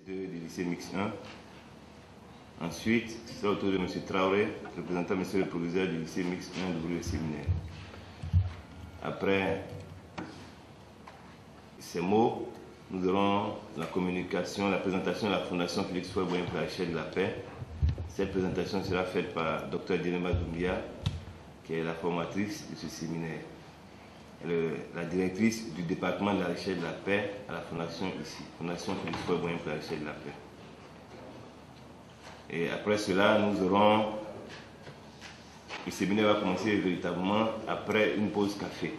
Du lycée mixte 1. Ensuite, c'est au tour de M. Traoré, représentant M. le proviseur du lycée mixte 1 de le séminaire. Après ces mots, nous aurons la communication, la présentation de la Fondation Félix Houphouët-Boigny pour la recherche de la paix. Cette présentation sera faite par Dr Djeneba Doumbia, qui est la formatrice de ce séminaire. La directrice du département de la recherche de la paix à la Fondation ici, Fondation Félix Houphouët-Boigny pour la recherche de la paix. Et après cela, nous aurons... Le séminaire va commencer véritablement après une pause café.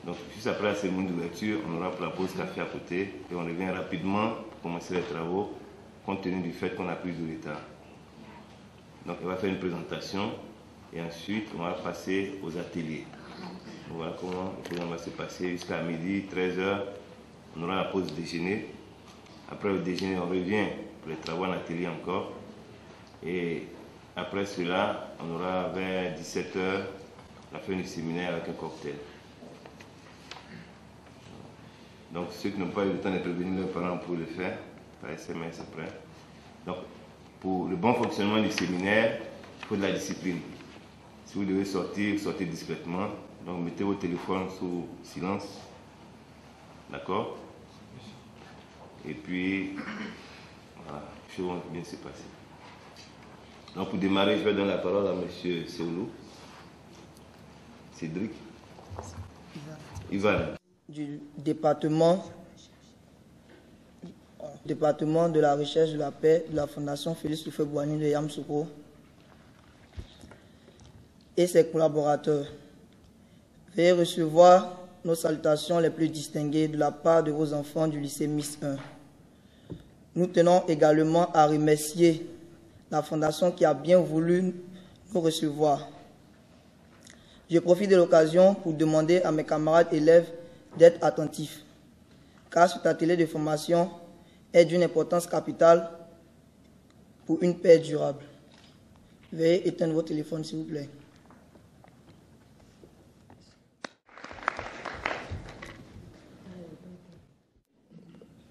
Donc, juste après la cérémonie d'ouverture, on aura pour la pause café à côté et on revient rapidement pour commencer les travaux, compte tenu du fait qu'on a pris du retard. Donc, on va faire une présentation et ensuite, on va passer aux ateliers. Voilà comment le programme va se passer jusqu'à midi, 13h. On aura la pause déjeuner. Après le déjeuner, on revient pour les travaux en atelier encore. Et après cela, on aura vers 17h la fin du séminaire avec un cocktail. Donc ceux qui n'ont pas eu le temps de prévenir leurs parents pour le faire, par SMS après. Donc pour le bon fonctionnement du séminaire, il faut de la discipline. Si vous devez sortir, sortez discrètement. Donc mettez vos téléphones sous silence. D'accord? Et puis, voilà, les choses vont bien se passer. Donc pour démarrer, je vais donner la parole à M. Seoulou. Cédric. Ivan. Du département de la recherche de la paix de la Fondation Félix Houphouët-Boigny de Yamoussoukro et ses collaborateurs. Veuillez recevoir nos salutations les plus distinguées de la part de vos enfants du lycée mixte 1. Nous tenons également à remercier la Fondation qui a bien voulu nous recevoir. Je profite de l'occasion pour demander à mes camarades élèves d'être attentifs, car cet atelier de formation est d'une importance capitale pour une paix durable. Veuillez éteindre votre téléphone, s'il vous plaît.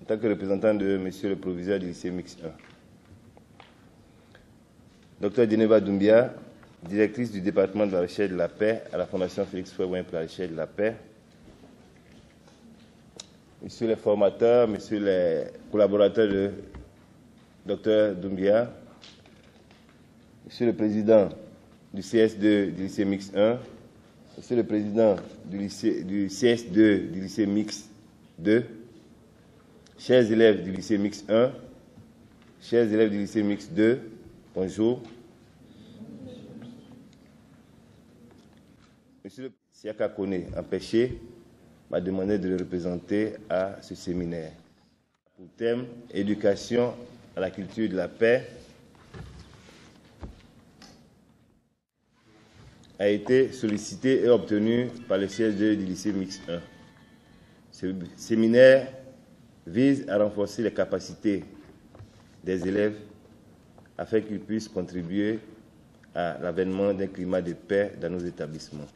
En tant que représentant de M. le proviseur du lycée mixte 1. Dr Djeneba Doumbia, directrice du département de la recherche de la paix à la Fondation Félix Houphouët-Boigny pour la recherche de la paix. Messieurs les formateurs, messieurs les collaborateurs de Dr Doumbia, monsieur le président du CS2 du lycée mixte 1, monsieur le président du CS2 du lycée mixte 2, chers élèves du lycée mixte 1, chers élèves du lycée mixte 2, bonjour. Monsieur le Siaka Kone, empêché, m'a demandé de le représenter à ce séminaire. Pour thème, éducation à la culture de la paix. a été sollicité et obtenu par le CSDE du lycée mixte 1. Ce séminaire vise à renforcer les capacités des élèves afin qu'ils puissent contribuer à l'avènement d'un climat de paix dans nos établissements.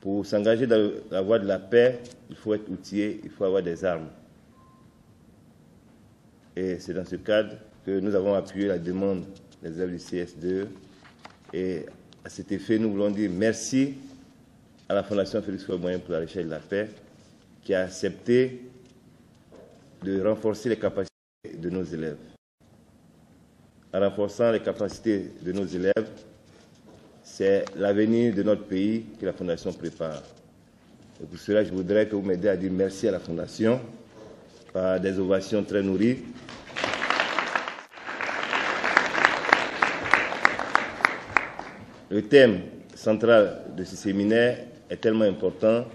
Pour s'engager dans la voie de la paix, il faut être outillé, il faut avoir des armes. Et c'est dans ce cadre que nous avons appuyé la demande des élèves du CSDE. Et à cet effet, nous voulons dire merci à la Fondation Félix Houphouët-Boigny pour la recherche de la paix, qui a accepté de renforcer les capacités de nos élèves. En renforçant les capacités de nos élèves, c'est l'avenir de notre pays que la Fondation prépare. Et pour cela, je voudrais que vous m'aidiez à dire merci à la Fondation par des ovations très nourries. Le thème central de ce séminaire est tellement important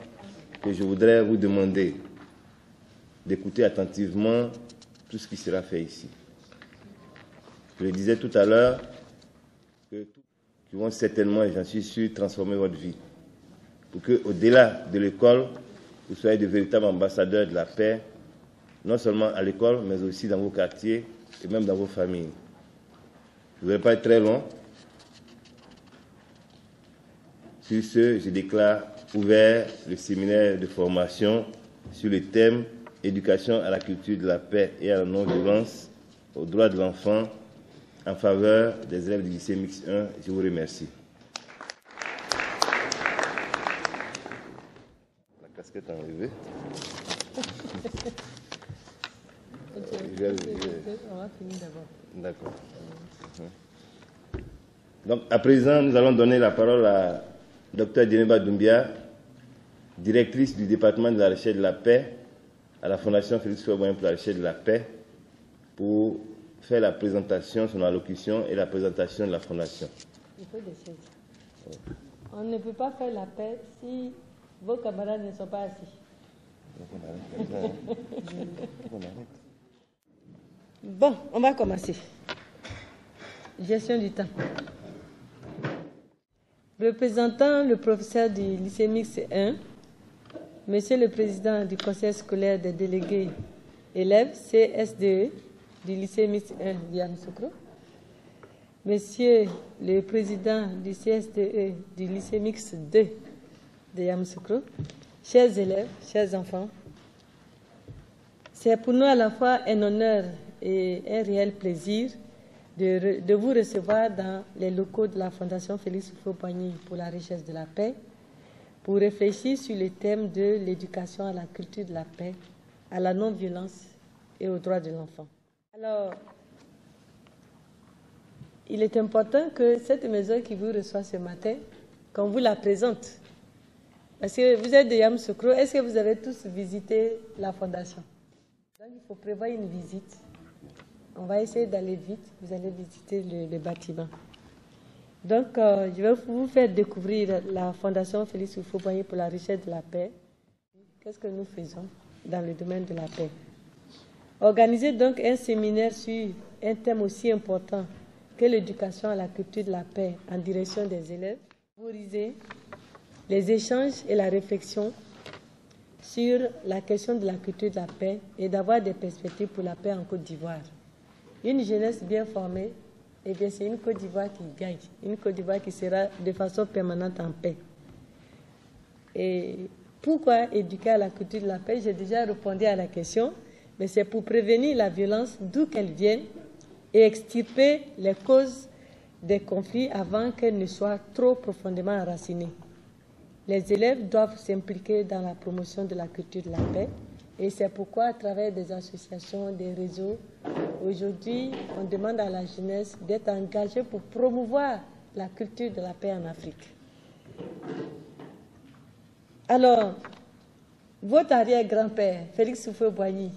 que je voudrais vous demander d'écouter attentivement tout ce qui sera fait ici. Je le disais tout à l'heure, que qui vont certainement, et j'en suis sûr, transformer votre vie. Pour qu'au-delà de l'école, vous soyez de véritables ambassadeurs de la paix, non seulement à l'école, mais aussi dans vos quartiers et même dans vos familles. Je ne voudrais pas être très long. Sur ce, je déclare ouvert le séminaire de formation sur le thème « Éducation à la culture de la paix et à la non-violence, aux droits de l'enfant » en faveur des élèves du lycée mixte 1. Je vous remercie. La casquette enlevée. On va finir d'abord. D'accord. Donc, à présent, nous allons donner la parole à Dr Djeneba Doumbia, directrice du département de la recherche de la paix à la Fondation Félix Houphouët-Boigny pour la recherche de la paix, pour faire la présentation, son allocution et la présentation de la Fondation. Il faut des choses. Oui. On ne peut pas faire la paix si vos camarades ne sont pas assis. Bon, on va commencer. Gestion du temps. Représentant le professeur du lycée mixte 1, Monsieur le Président du Conseil scolaire des délégués élèves CSDE du lycée mixte 1 de Yamoussoukro, Monsieur le Président du CSDE du lycée mixte 2 de Yamoussoukro, chers élèves, chers enfants, c'est pour nous à la fois un honneur et un réel plaisir de vous recevoir dans les locaux de la Fondation Félix Houphouët-Boigny pour la recherche de la paix, pour réfléchir sur le thème de l'éducation à la culture de la paix, à la non-violence et aux droits de l'enfant. Alors, il est important que cette maison qui vous reçoit ce matin, qu'on vous la présente. Parce que vous êtes de Yamoussoukro, est-ce que vous avez tous visité la Fondation? Donc, il faut prévoir une visite. On va essayer d'aller vite. Vous allez visiter le bâtiment. Donc, je vais vous faire découvrir la Fondation Félix Houphouët-Boigny pour la recherche de la paix. Qu'est-ce que nous faisons dans le domaine de la paix? Organiser donc un séminaire sur un thème aussi important que l'éducation à la culture de la paix en direction des élèves. Favoriser les échanges et la réflexion sur la question de la culture de la paix et d'avoir des perspectives pour la paix en Côte d'Ivoire. Une jeunesse bien formée, eh bien, c'est une Côte d'Ivoire qui gagne, une Côte d'Ivoire qui sera de façon permanente en paix. Et pourquoi éduquer à la culture de la paix? J'ai déjà répondu à la question, mais c'est pour prévenir la violence d'où qu'elle vienne et extirper les causes des conflits avant qu'elles ne soient trop profondément enracinées. Les élèves doivent s'impliquer dans la promotion de la culture de la paix. Et c'est pourquoi, à travers des associations, des réseaux, aujourd'hui, on demande à la jeunesse d'être engagée pour promouvoir la culture de la paix en Afrique. Alors, votre arrière-grand-père, Félix Houphouët-Boigny,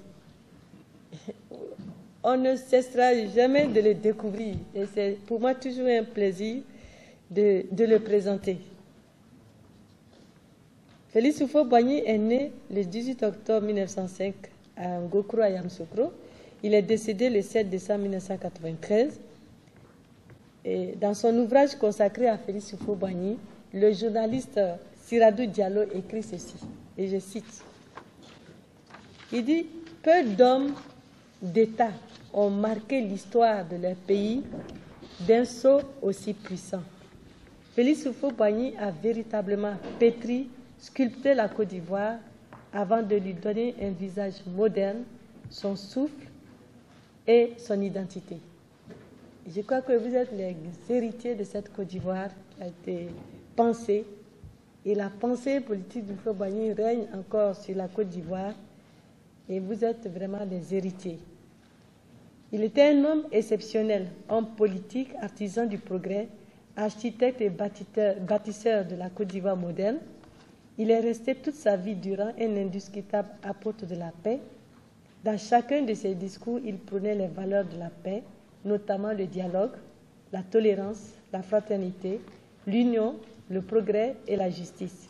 on ne cessera jamais de le découvrir. Et c'est pour moi toujours un plaisir de le présenter. Félix Houphouët-Boigny est né le 18 octobre 1905 à Ngokro, à Yamoussoukro. Il est décédé le 7 décembre 1993. Et dans son ouvrage consacré à Félix Houphouët-Boigny, le journaliste Siradou Diallo écrit ceci, et je cite. Il dit « Peu d'hommes d'État ont marqué l'histoire de leur pays d'un sceau aussi puissant. Félix Houphouët-Boigny a véritablement pétri, sculpté la Côte d'Ivoire avant de lui donner un visage moderne, son souffle et son identité. » Je crois que vous êtes les héritiers de cette Côte d'Ivoire qui a été pensée, et la pensée politique du Houphouët-Boigny règne encore sur la Côte d'Ivoire, et vous êtes vraiment les héritiers. Il était un homme exceptionnel, homme politique, artisan du progrès, architecte et bâtisseur de la Côte d'Ivoire moderne. Il est resté toute sa vie durant un indiscutable apôtre de la paix. Dans chacun de ses discours, il prônait les valeurs de la paix, notamment le dialogue, la tolérance, la fraternité, l'union, le progrès et la justice.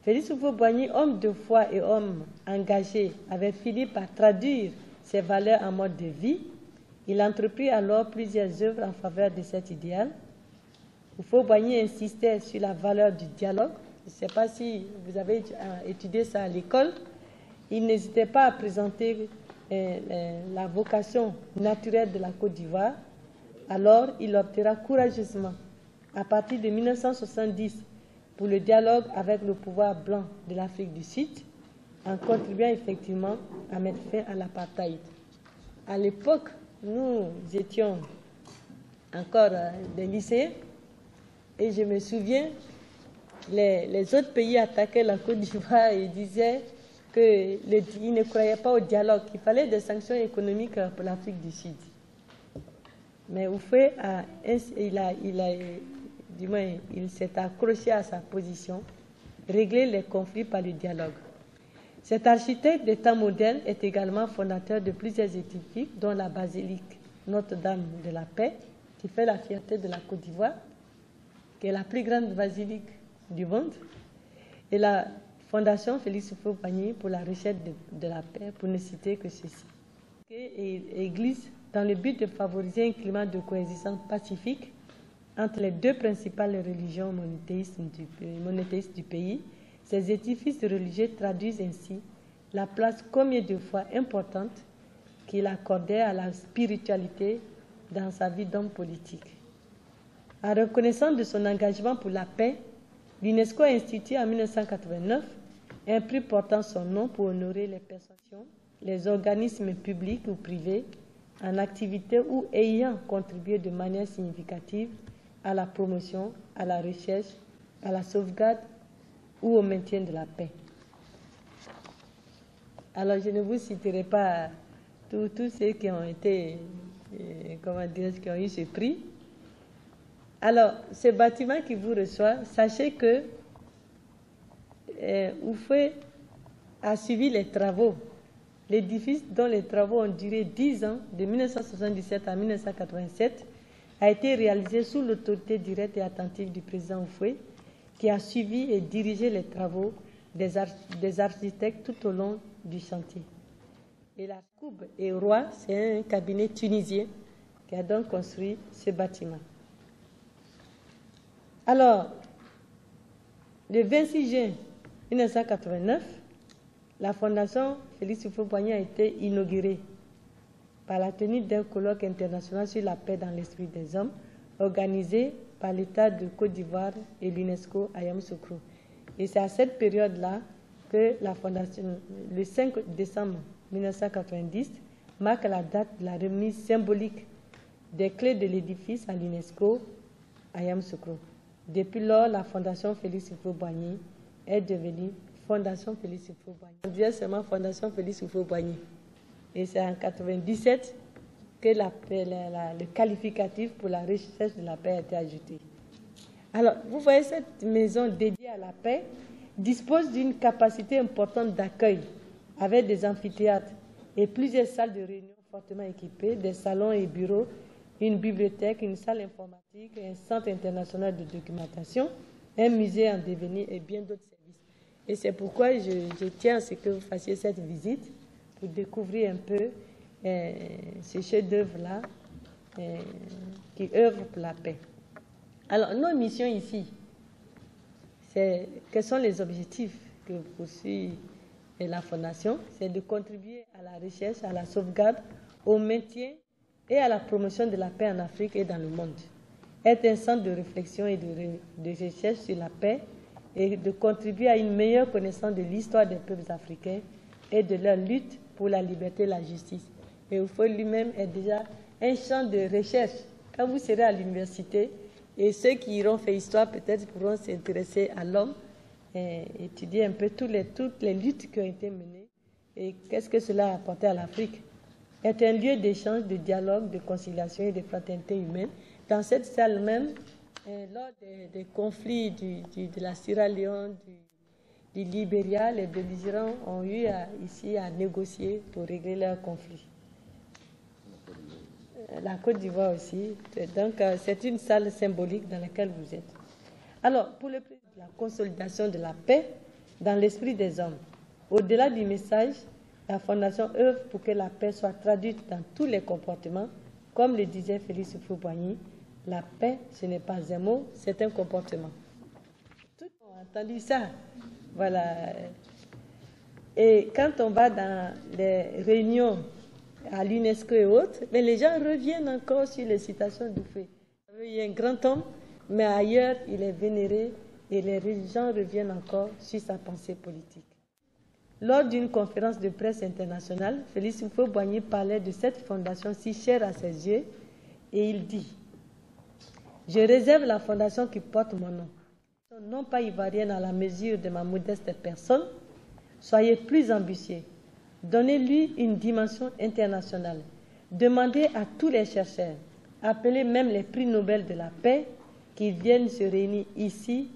Félix Houphouët-Boigny, homme de foi et homme engagé, avait fini par traduire ses valeurs en mode de vie. Il entreprit alors plusieurs œuvres en faveur de cet idéal. Houphouët-Boigny insistait sur la valeur du dialogue. Je ne sais pas si vous avez étudié ça à l'école. Il n'hésitait pas à présenter la vocation naturelle de la Côte d'Ivoire. Alors, il optera courageusement, à partir de 1970, pour le dialogue avec le pouvoir blanc de l'Afrique du Sud, en contribuant effectivement à mettre fin à l'apartheid. À l'époque, nous étions encore des lycéens, et je me souviens, les autres pays attaquaient la Côte d'Ivoire et disaient qu'ils ne croyaient pas au dialogue, qu'il fallait des sanctions économiques pour l'Afrique du Sud. Mais Houphouët, il s'est accroché à sa position, régler les conflits par le dialogue. Cet architecte d'État moderne est également fondateur de plusieurs édifices, dont la basilique Notre-Dame de la Paix, qui fait la fierté de la Côte d'Ivoire, qui est la plus grande basilique du monde, et la Fondation Félix Houphouët-Boigny pour la recherche de la paix, pour ne citer que ceci. Et Église, dans le but de favoriser un climat de coexistence pacifique entre les deux principales religions monothéistes du pays, ces édifices religieux traduisent ainsi la place combien de fois importante qu'il accordait à la spiritualité dans sa vie d'homme politique. En reconnaissance de son engagement pour la paix, l'UNESCO a institué en 1989 un prix portant son nom pour honorer les personnes, les organismes publics ou privés en activité ou ayant contribué de manière significative à la promotion, à la recherche, à la sauvegarde ou au maintien de la paix. Alors, je ne vous citerai pas tous ceux qui ont été, qui ont eu ce prix. Alors, ce bâtiment qui vous reçoit, sachez que Houphouët a suivi les travaux. L'édifice, dont les travaux ont duré 10 ans, de 1977 à 1987, a été réalisé sous l'autorité directe et attentive du président Houphouët, qui a suivi et dirigé les travaux des architectes tout au long du chantier. Et la Coube et Roi, c'est un cabinet tunisien qui a donc construit ce bâtiment. Alors, le 26 juin 1989, la Fondation Félix Houphouët-Boigny a été inaugurée par la tenue d'un colloque international sur la paix dans l'esprit des hommes, organisé par l'État de Côte d'Ivoire et l'UNESCO à Yamoussoukro. Et c'est à cette période-là que la Fondation, le 5 décembre 1990, marque la date de la remise symbolique des clés de l'édifice à l'UNESCO à Yamoussoukro. Depuis lors, la Fondation Félix Houphouët-Boigny est devenue Fondation Félix Houphouët-Boigny. On disait seulement Fondation Félix Houphouët-Boigny. Et c'est en 1997 que le qualificatif pour la recherche de la paix a été ajouté. Alors, vous voyez, cette maison dédiée à la paix dispose d'une capacité importante d'accueil, avec des amphithéâtres et plusieurs salles de réunion fortement équipées, des salons et bureaux, une bibliothèque, une salle informatique, un centre international de documentation, un musée en devenir et bien d'autres services. Et c'est pourquoi je tiens à ce que vous fassiez cette visite pour découvrir un peu ce chef-d'œuvre-là qui qui œuvrent pour la paix. Alors, nos missions ici, quels sont les objectifs que poursuit la Fondation? C'est de contribuer à la recherche, à la sauvegarde, au maintien et à la promotion de la paix en Afrique et dans le monde. Être un centre de réflexion et de recherche sur la paix et de contribuer à une meilleure connaissance de l'histoire des peuples africains et de leur lutte pour la liberté et la justice. Et UFO lui-même est déjà un champ de recherche. Quand vous serez à l'université, et ceux qui iront faire histoire peut-être pourront s'intéresser à l'homme, et étudier un peu toutes les luttes qui ont été menées et qu'est-ce que cela a apporté à l'Afrique. Est un lieu d'échange, de dialogue, de conciliation et de fraternité humaine. Dans cette salle même, lors des conflits de la Sierra Leone, du Libéria, les belligérants ont eu ici à négocier pour régler leurs conflits. La Côte d'Ivoire aussi. Donc, c'est une salle symbolique dans laquelle vous êtes. Alors, pour la consolidation de la paix dans l'esprit des hommes, au-delà du message, la Fondation œuvre pour que la paix soit traduite dans tous les comportements. Comme le disait Félix Houphouët-Boigny, la paix, ce n'est pas un mot, c'est un comportement. Tous ont entendu ça. Voilà. Et quand on va dans les réunions à l'UNESCO et autres, mais les gens reviennent encore sur les citations du fait. Il y a un grand homme, mais ailleurs, il est vénéré et les gens reviennent encore sur sa pensée politique. Lors d'une conférence de presse internationale, Félix Houphouët-Boigny parlait de cette fondation si chère à ses yeux et il dit « Je réserve la fondation qui porte mon nom. Non pas ivoirienne à la mesure de ma modeste personne, soyez plus ambitieux. Donnez-lui une dimension internationale. Demandez à tous les chercheurs, appelez même les prix Nobel de la paix, qui viennent se réunir ici.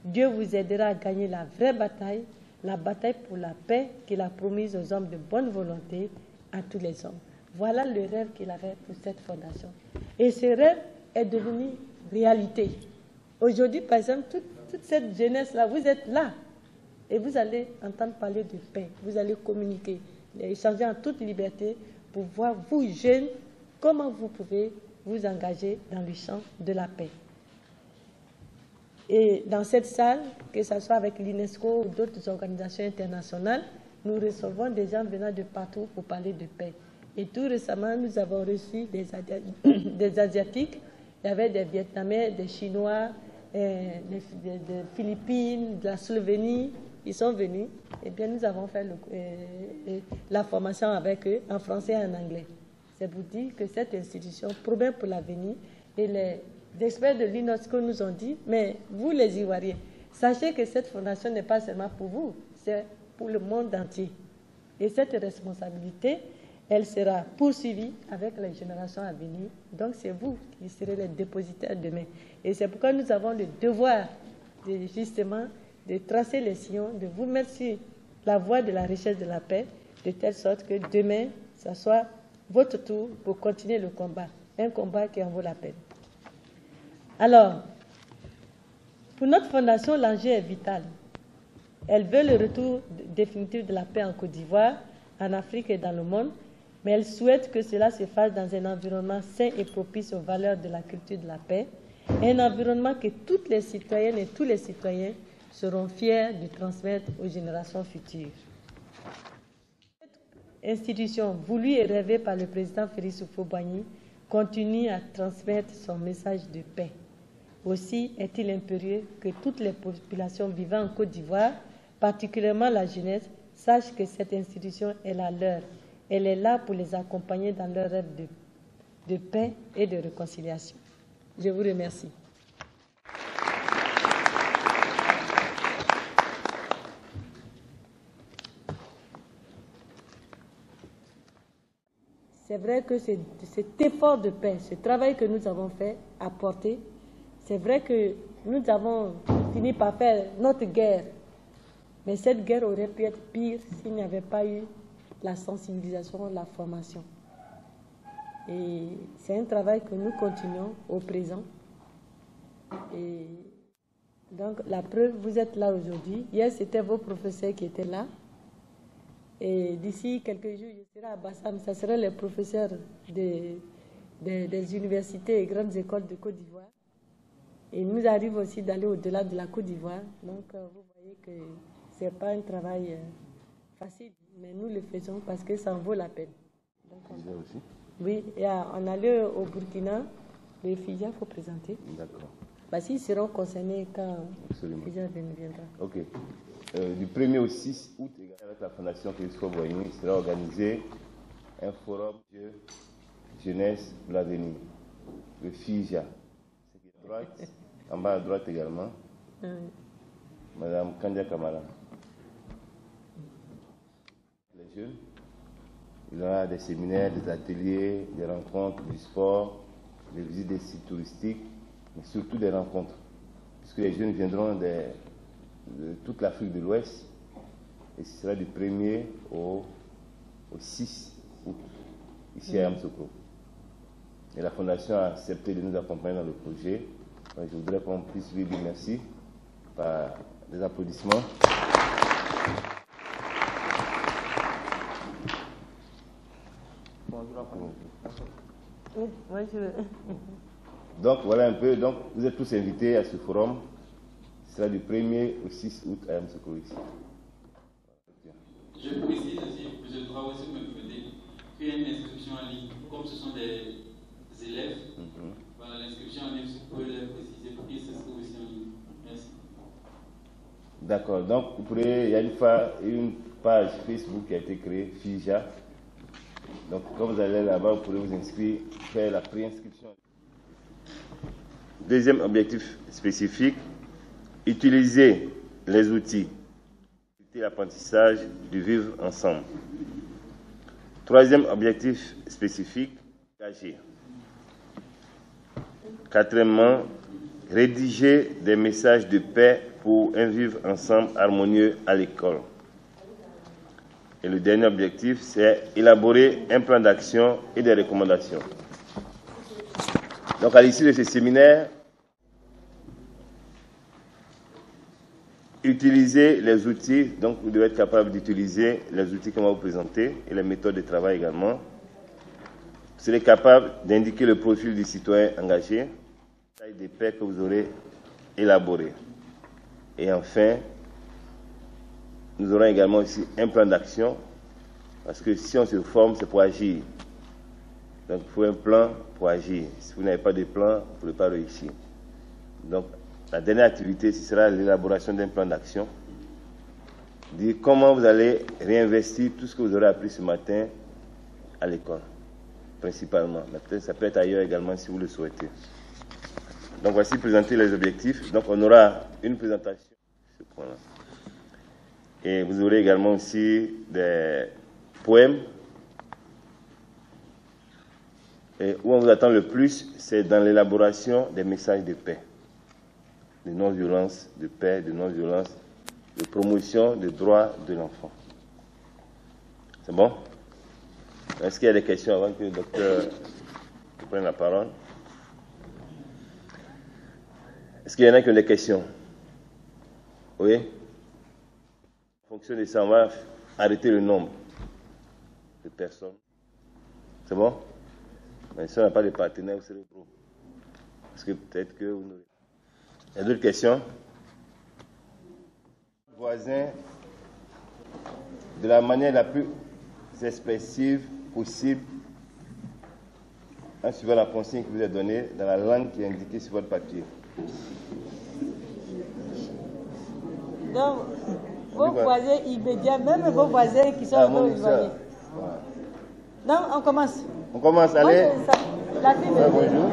Dieu vous aidera à gagner la vraie bataille, la bataille pour la paix qu'il a promise aux hommes de bonne volonté, à tous les hommes. » Voilà le rêve qu'il avait pour cette fondation. Et ce rêve est devenu réalité. Aujourd'hui, par exemple, toute cette jeunesse-là, vous êtes là. Et vous allez entendre parler de paix. Vous allez communiquer, échanger en toute liberté pour voir, vous jeunes, comment vous pouvez vous engager dans le champ de la paix. Et dans cette salle, que ce soit avec l'UNESCO ou d'autres organisations internationales, nous recevons des gens venant de partout pour parler de paix. Et tout récemment, nous avons reçu des Asiatiques, il y avait des Vietnamiens, des Chinois, des Philippines, de la Slovénie. Ils sont venus, et bien nous avons fait la formation avec eux en français et en anglais. C'est pour dire que cette institution promet pour l'avenir. Et les experts de l'UNESCO nous ont dit, mais vous les Ivoiriens, sachez que cette fondation n'est pas seulement pour vous, c'est pour le monde entier. Et cette responsabilité, elle sera poursuivie avec les générations à venir. Donc c'est vous qui serez les dépositaires demain. Et c'est pourquoi nous avons le devoir justement de tracer les sillons, de vous mettre sur la voie de la recherche de la paix, de telle sorte que demain, ça soit votre tour pour continuer le combat, un combat qui en vaut la peine. Alors, pour notre fondation, l'enjeu est vital. Elle veut le retour définitif de la paix en Côte d'Ivoire, en Afrique et dans le monde, mais elle souhaite que cela se fasse dans un environnement sain et propice aux valeurs de la culture de la paix, un environnement que toutes les citoyennes et tous les citoyens seront fiers de transmettre aux générations futures. Cette institution, voulue et rêvée par le président Félix Houphouët-Boigny, continue à transmettre son message de paix. Aussi est-il impérieux que toutes les populations vivant en Côte d'Ivoire, particulièrement la jeunesse, sachent que cette institution est la leur. Elle est là pour les accompagner dans leur rêve de paix et de réconciliation. Je vous remercie. C'est vrai que cet effort de paix, ce travail que nous avons fait, a porté. C'est vrai que nous avons fini par faire notre guerre. Mais cette guerre aurait pu être pire s'il n'y avait pas eu la sensibilisation, la formation. Et c'est un travail que nous continuons au présent. Et donc, la preuve, vous êtes là aujourd'hui. Hier, c'était vos professeurs qui étaient là. Et d'ici quelques jours, je serai à Bassam. Ce sera les professeurs des universités et grandes écoles de Côte d'Ivoire. Et il nous arrive aussi d'aller au-delà de la Côte d'Ivoire. Donc, vous voyez que ce n'est pas un travail facile, mais nous le faisons parce que ça en vaut la peine. Donc, aussi. Oui, et on allait au Burkina, les FIJA, il faut présenter. D'accord. Parce qu'ils seront concernés quand Absolument. FIJA viendra. Ok. Du 1er au 6 août, avec la Fondation Christophe Boigny, sera organisé un forum de jeunesse de l'avenir, le FIJA. C'est qui est à droite, en bas à droite également, Madame Kandia Kamala. Les jeunes, il y aura des séminaires, des ateliers, des rencontres, du sport, des visites des sites touristiques, mais surtout des rencontres, puisque les jeunes viendront de toute l'Afrique de l'Ouest, et ce sera du 1er au 6 août, ici à Yamoussoukro. Et la Fondation a accepté de nous accompagner dans le projet. Donc, je voudrais qu'on puisse lui dire merci par des applaudissements. Donc voilà un peu, donc vous êtes tous invités à ce forum. Ce sera du 1er au 6 août à Yamoussoukro ici. Je précise aussi, je dois aussi me demander qu'il y a une inscription en ligne, comme ce sont des élèves. Voilà, l'inscription en ligne, vous pouvez le préciser pour qu'ils s'inscrivent aussi en ligne. Merci. D'accord, donc vous pourrez, il y a une page Facebook qui a été créée, FIJA. Donc quand vous allez là-bas, vous pourrez vous inscrire, faire la préinscription. Deuxième objectif spécifique, utiliser les outils, l'apprentissage du vivre ensemble. Troisième objectif spécifique, engager. Quatrièmement, rédiger des messages de paix pour un vivre ensemble harmonieux à l'école. Et le dernier objectif, c'est élaborer un plan d'action et des recommandations. Donc à l'issue de ce séminaire, utiliser les outils, donc vous devez être capable d'utiliser les outils qu'on va vous présenter et les méthodes de travail également. Vous serez capable d'indiquer le profil du citoyen engagé, la taille des paix que vous aurez élaboré. Et enfin, nous aurons également aussi un plan d'action, parce que si on se forme, c'est pour agir. Donc il faut un plan pour agir. Si vous n'avez pas de plan, vous ne pouvez pas réussir. Donc la dernière activité, ce sera l'élaboration d'un plan d'action. Dire comment vous allez réinvestir tout ce que vous aurez appris ce matin à l'école, principalement. Mais peut-être ça peut être ailleurs également si vous le souhaitez. Donc voici présenter les objectifs. Donc on aura une présentation sur ce point-là. Et vous aurez également aussi des poèmes. Et où on vous attend le plus, c'est dans l'élaboration des messages de paix, de non-violence, de paix, de non-violence, de promotion des droits de l'enfant. C'est bon? Est-ce qu'il y a des questions avant que le docteur prenne la parole? Est-ce qu'il y en a qui ont des questions? Oui? En fonction de ça, on va arrêter le nombre de personnes. C'est bon? Mais si on n'a pas de partenaires, vous serez trop. Parce que peut-être que vous n'aurez. Il y a d'autres questions? Voisin, de la manière la plus expressive possible, en suivant la consigne que vous avez donnée dans la langue qui est indiquée sur votre papier. Donc, vos voisins immédiats, même vos voisins qui sont éloignés. Non, on commence. On commence, allez. La fille bonjour.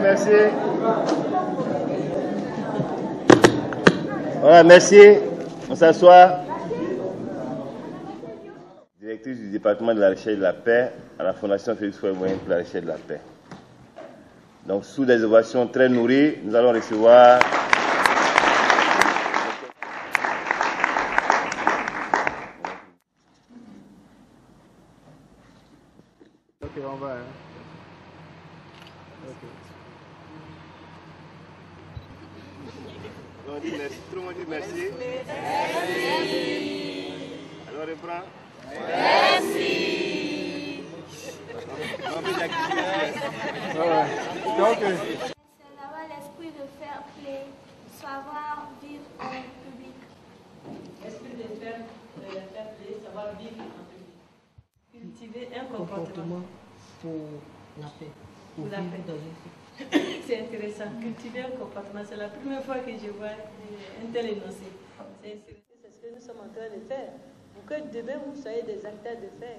merci. Voilà, merci. On s'assoit. Directrice du département de la recherche de la paix à la Fondation Félix Houphouët-Boigny pour la recherche de la paix. Donc, sous des ovations très nourries, nous allons recevoir... Ok, on va. Hein. Ok. Merci. Tout le monde dit merci. Alors, reprend. Merci. Ok. C'est d'avoir l'esprit de fair play, savoir vivre en public. Esprit de fair play, savoir vivre en public. Cultiver un comportement pour la paix. pour la paix. C'est intéressant. Cultiver un comportement, c'est la première fois que je vois un tel énoncé. C'est ce que nous sommes en train de faire. Pour que demain vous soyez des acteurs de paix,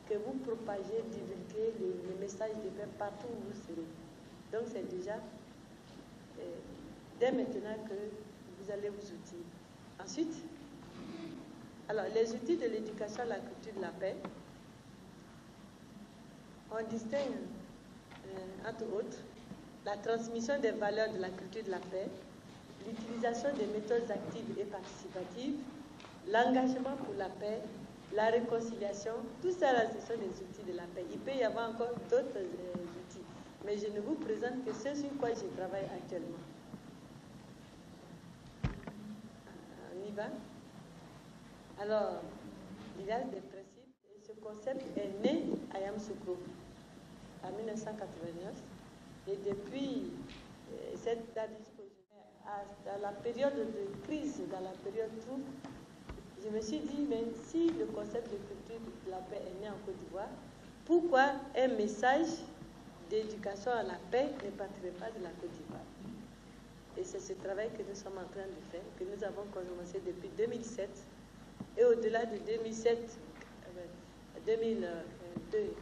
que vous propagez, divulguez les messages de paix partout où vous serez. Donc c'est déjà dès maintenant que vous allez vous outiller. Ensuite, alors les outils de l'éducation à la culture de la paix, on distingue entre autres la transmission des valeurs de la culture de la paix, l'utilisation des méthodes actives et participatives, l'engagement pour la paix, la réconciliation, tout ça là, ce sont des outils de la paix. Il peut y avoir encore d'autres outils, mais je ne vous présente que ceux sur quoi je travaille actuellement. On y va? Alors, il y a des principes, et ce concept est né à Yamoussoukro en 1989, et depuis cette date à la période de crise, dans la période trouble, je me suis dit, mais si le concept de culture de la paix est né en Côte d'Ivoire, pourquoi un message d'éducation à la paix ne partirait pas de la Côte d'Ivoire? Et c'est ce travail que nous sommes en train de faire, que nous avons commencé depuis 2007, et au-delà de 2007, 2002.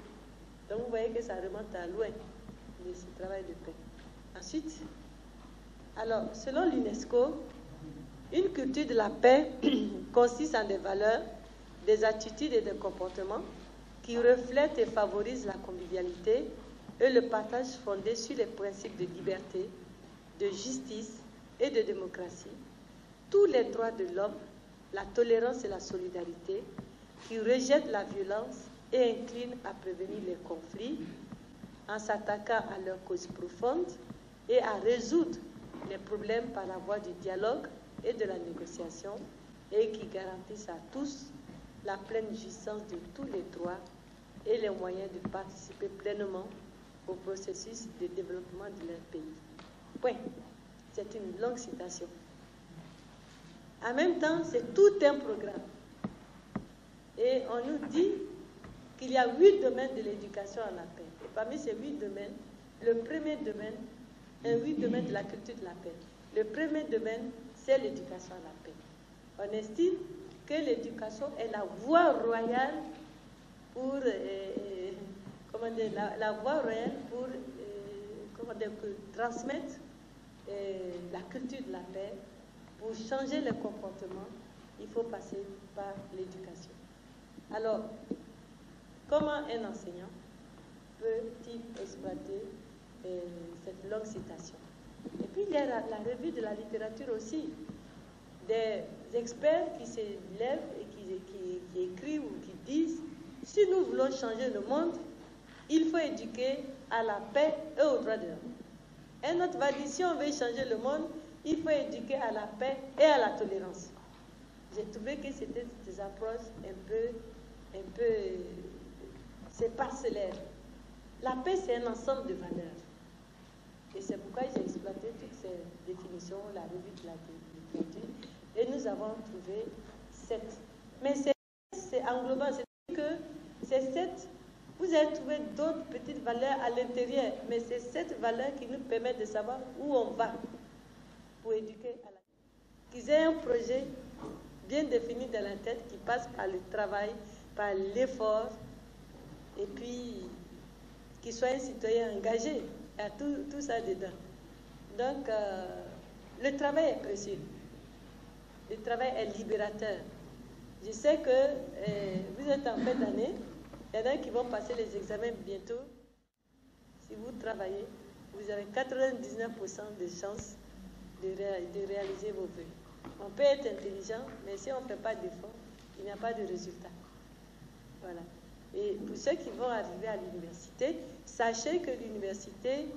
Donc vous voyez que ça remonte à loin, ce travail de paix. Ensuite, alors, selon l'UNESCO, une culture de la paix consiste en des valeurs, des attitudes et des comportements qui reflètent et favorisent la convivialité et le partage fondé sur les principes de liberté, de justice et de démocratie, tous les droits de l'homme, la tolérance et la solidarité, qui rejettent la violence et inclinent à prévenir les conflits en s'attaquant à leurs causes profondes et à résoudre les problèmes par la voie du dialogue et de la négociation, et qui garantissent à tous la pleine jouissance de tous les droits et les moyens de participer pleinement au processus de développement de leur pays. Point. C'est une longue citation. En même temps, c'est tout un programme. Et on nous dit qu'il y a 8 domaines de l'éducation à la paix. Et parmi ces 8 domaines, le premier domaine, 8 domaines de la culture de la paix. Le premier domaine, c'est l'éducation à la paix. On estime que l'éducation est la voie royale pour, la voie royale pour transmettre la culture de la paix. Pour changer les comportements, il faut passer par l'éducation. Alors, comment un enseignant peut-il exploiter cette longue citation? Et puis, il y a la revue de la littérature aussi. Des experts qui se lèvent et qui écrivent ou qui disent, si nous voulons changer le monde, il faut éduquer à la paix et aux droits de l'homme. Un autre va dire, si on veut changer le monde, il faut éduquer à la paix et à la tolérance. J'ai trouvé que c'était des approches un peu c'est parcellaire. La paix, c'est un ensemble de valeurs. Et c'est pourquoi j'ai exploité toutes ces définitions, la revue de la littérature, et nous avons trouvé 7. Mais c'est englobant, c'est-à-dire que ces 7, vous avez trouvé d'autres petites valeurs à l'intérieur, mais c'est cette valeur qui nous permet de savoir où on va pour éduquer à la paix. Qu'ils aient un projet bien défini dans la tête qui passe par le travail, par l'effort, et puis qu'ils soient un citoyen engagé. Il y a tout ça dedans. Donc, le travail est précieux. Le travail est libérateur. Je sais que vous êtes en fin d'année. Il y en a qui vont passer les examens bientôt. Si vous travaillez, vous avez 99% de chances de réaliser vos vœux. On peut être intelligent, mais si on ne fait pas d'effort, il n'y a pas de résultat. Voilà. Et pour ceux qui vont arriver à l'université, sachez que l'université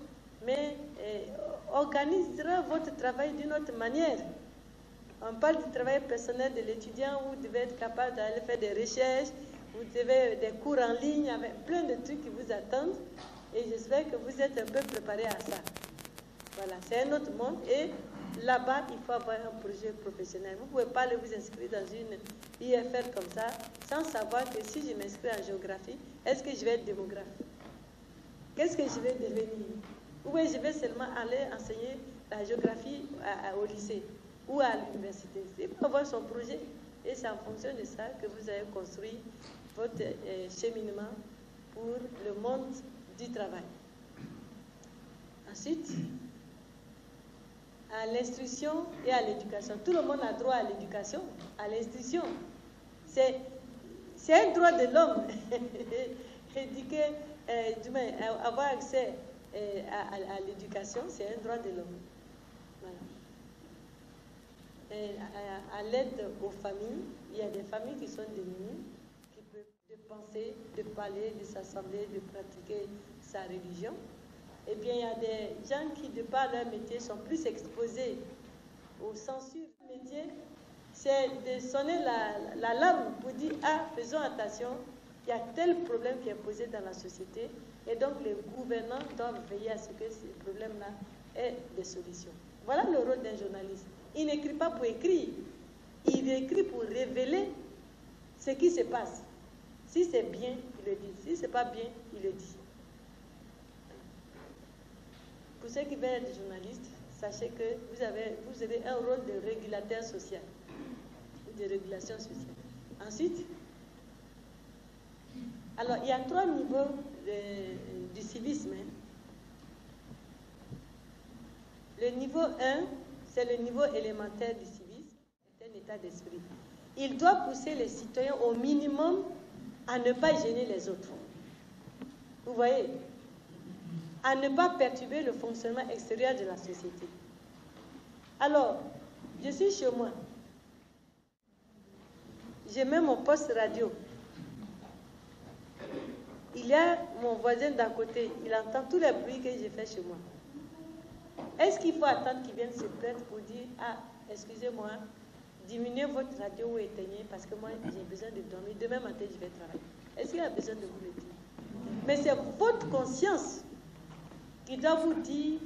organisera votre travail d'une autre manière. On parle du travail personnel de l'étudiant où vous devez être capable d'aller faire des recherches, vous devez des cours en ligne avec plein de trucs qui vous attendent. Et j'espère que vous êtes un peu préparés à ça. Voilà, c'est un autre monde. Et là-bas, il faut avoir un projet professionnel. Vous ne pouvez pas aller vous inscrire dans une IFR comme ça, sans savoir que si je m'inscris en géographie, est-ce que je vais être démographe? Qu'est-ce que je vais devenir? Ou bien je vais seulement aller enseigner la géographie au lycée ou à l'université. Il faut avoir son projet. Et c'est en fonction de ça que vous avez construit votre cheminement pour le monde du travail. Ensuite, à l'instruction et à l'éducation. Tout le monde a droit à l'éducation, à l'instruction. C'est un droit de l'homme. Avoir accès à l'éducation, c'est un droit de l'homme. Voilà. À l'aide aux familles, il y a des familles qui sont démunies, qui peuvent de penser, de parler, de s'assembler, de pratiquer sa religion. Eh bien, il y a des gens qui, de par leur métier, sont plus exposés aux censures du métier. C'est de sonner l'alarme pour dire « Ah, faisons attention, il y a tel problème qui est posé dans la société. » Et donc, les gouvernants doivent veiller à ce que ce problème-là ait des solutions. Voilà le rôle d'un journaliste. Il n'écrit pas pour écrire. Il écrit pour révéler ce qui se passe. Si c'est bien, il le dit. Si ce n'est pas bien, il le dit. Pour ceux qui veulent être journalistes, sachez que vous avez un rôle de régulateur social, de régulation sociale. Ensuite, alors il y a 3 niveaux du civisme. Le niveau 1, c'est le niveau élémentaire du civisme, c'est un état d'esprit. Il doit pousser les citoyens au minimum à ne pas gêner les autres. Vous voyez? À ne pas perturber le fonctionnement extérieur de la société. Alors, je suis chez moi. J'ai même mon poste radio. Il y a mon voisin d'à côté. Il entend tous les bruits que j'ai fait chez moi. Est-ce qu'il faut attendre qu'il vienne se plaindre pour dire « Ah, excusez-moi, diminuez votre radio ou éteignez parce que moi, j'ai besoin de dormir. Demain matin, je vais travailler. » Est-ce qu'il a besoin de vous le dire? Mais c'est votre conscience qui doit vous dire,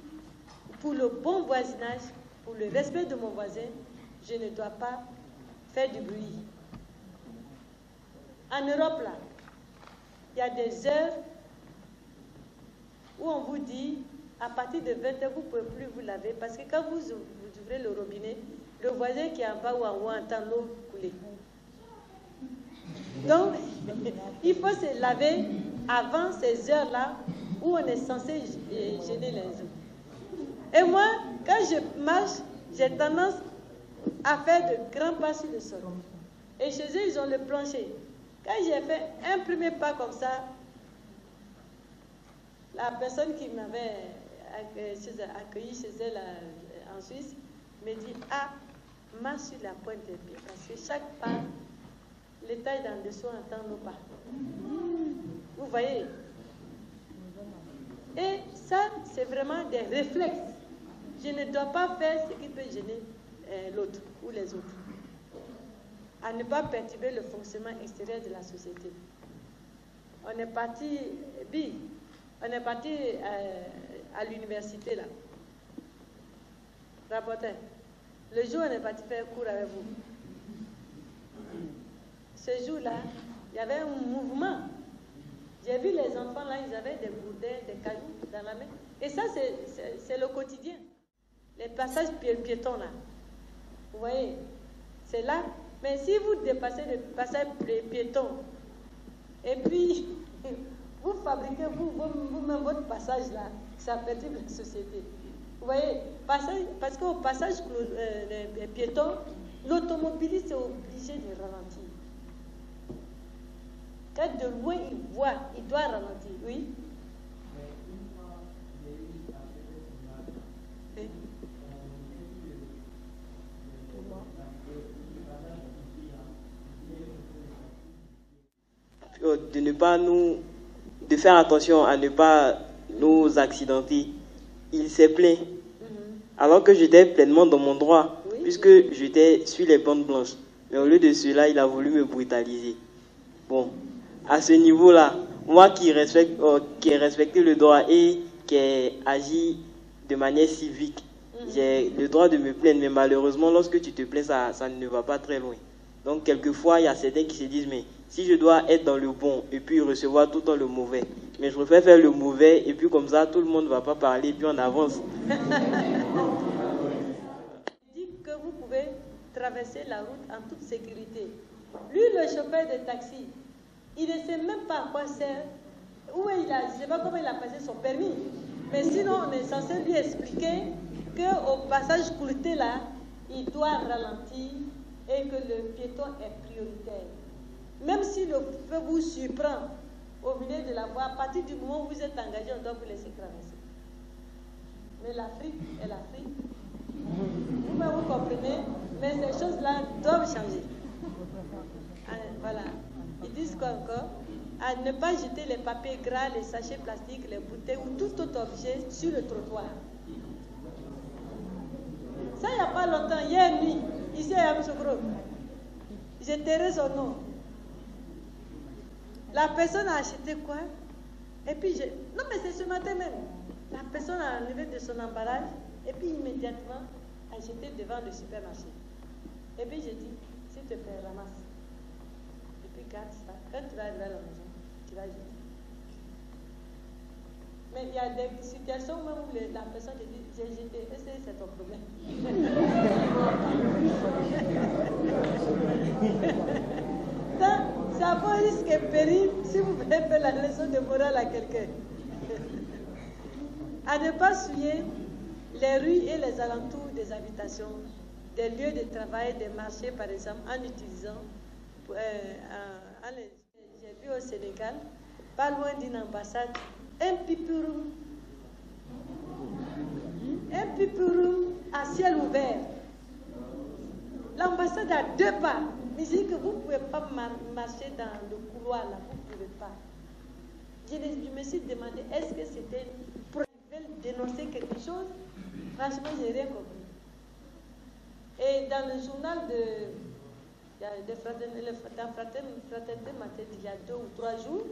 pour le bon voisinage, pour le respect de mon voisin, je ne dois pas faire du bruit. En Europe, là, il y a des heures où on vous dit, à partir de 20h, vous ne pouvez plus vous laver, parce que quand vous ouvrez le robinet, le voisin qui est en bas ou en haut entend l'eau couler. Donc, il faut se laver avant ces heures-là, où on est censé gêner les autres. Et moi, quand je marche, j'ai tendance à faire de grands pas sur le sol. Et chez eux, ils ont le plancher. Quand j'ai fait un premier pas comme ça, la personne qui m'avait accueilli chez elle en Suisse me dit « Ah, marche sur la pointe des pieds, parce que chaque pas, l'étage d'en dessous entend nos pas. » Vous voyez? Et ça, c'est vraiment des réflexes. Je ne dois pas faire ce qui peut gêner l'autre ou les autres. À ne pas perturber le fonctionnement extérieur de la société. On est parti, à l'université là. Rapporteur, le jour où on est parti faire cours avec vous, ce jour-là, il y avait un mouvement. J'ai vu les enfants là, ils avaient des bourdins, des cailloux dans la main. Et ça, c'est le quotidien. Les passages piétons là. Vous voyez, c'est là. Mais si vous dépassez le passage piéton, et puis vous fabriquez vous-même votre passage là, ça perturbe la société. Vous voyez, parce qu'au passage piéton, l'automobiliste est obligé de ralentir. Quand de loin il voit, il doit ralentir, oui. De faire attention à ne pas nous accidenter. Il s'est plaint, alors que j'étais pleinement dans mon droit, puisque j'étais sur les bandes blanches. Mais au lieu de cela, il a voulu me brutaliser. Bon, à ce niveau-là, moi qui ai respecté le droit et qui ai agi de manière civique, j'ai le droit de me plaindre, mais malheureusement, lorsque tu te plains, ça ne va pas très loin. Donc, quelquefois, il y a certains qui se disent, mais si je dois être dans le bon et puis recevoir tout le temps le mauvais, mais je préfère faire le mauvais et puis comme ça, tout le monde ne va pas parler et puis on avance. Il dit que vous pouvez traverser la route en toute sécurité. Lui, le chauffeur de taxi, il ne sait même pas à quoi sert, je ne sais pas comment il a passé son permis, mais sinon, on est censé lui expliquer qu'au passage courté là, il doit ralentir et que le piéton est prioritaire. Même si le feu vous surprend au milieu de la voie, à partir du moment où vous êtes engagé, on doit vous laisser traverser. Mais l'Afrique est l'Afrique. Vous comprenez, mais ces choses-là doivent changer. Voilà. Ils disent quoi encore? À ne pas jeter les papiers gras, les sachets plastiques, les bouteilles ou tout autre objet sur le trottoir. Ça, il n'y a pas longtemps, hier nuit, ici à Yamoussoukro, j'ai terré son nom. La personne a acheté quoi? Et puis, non mais c'est ce matin même. La personne a enlevé de son emballage et puis immédiatement a jeté devant le supermarché. Et puis j'ai dit, s'il te plaît, ramasse. Et puis garde ça. Quand tu vas arriver à la maison, tu vas jeter. Mais il y a des situations même où la personne te dit, j'ai jeté, est-ce que c'est ton problème? Ça vaut risque et péril si vous voulez faire la leçon de morale à quelqu'un. À ne pas souiller les rues et les alentours des habitations, des lieux de travail, des marchés par exemple, en utilisant, j'ai vu au Sénégal, pas loin d'une ambassade, un pipiroum à ciel ouvert. L'ambassade a 2 pas. Mais je dis que vous ne pouvez pas marcher dans le couloir là, vous ne pouvez pas. Je me suis demandé, est-ce que c'était pour dénoncer quelque chose? Franchement, je n'ai rien compris. Et dans le journal dans Fraternité Matin, il y a 2 ou 3 jours,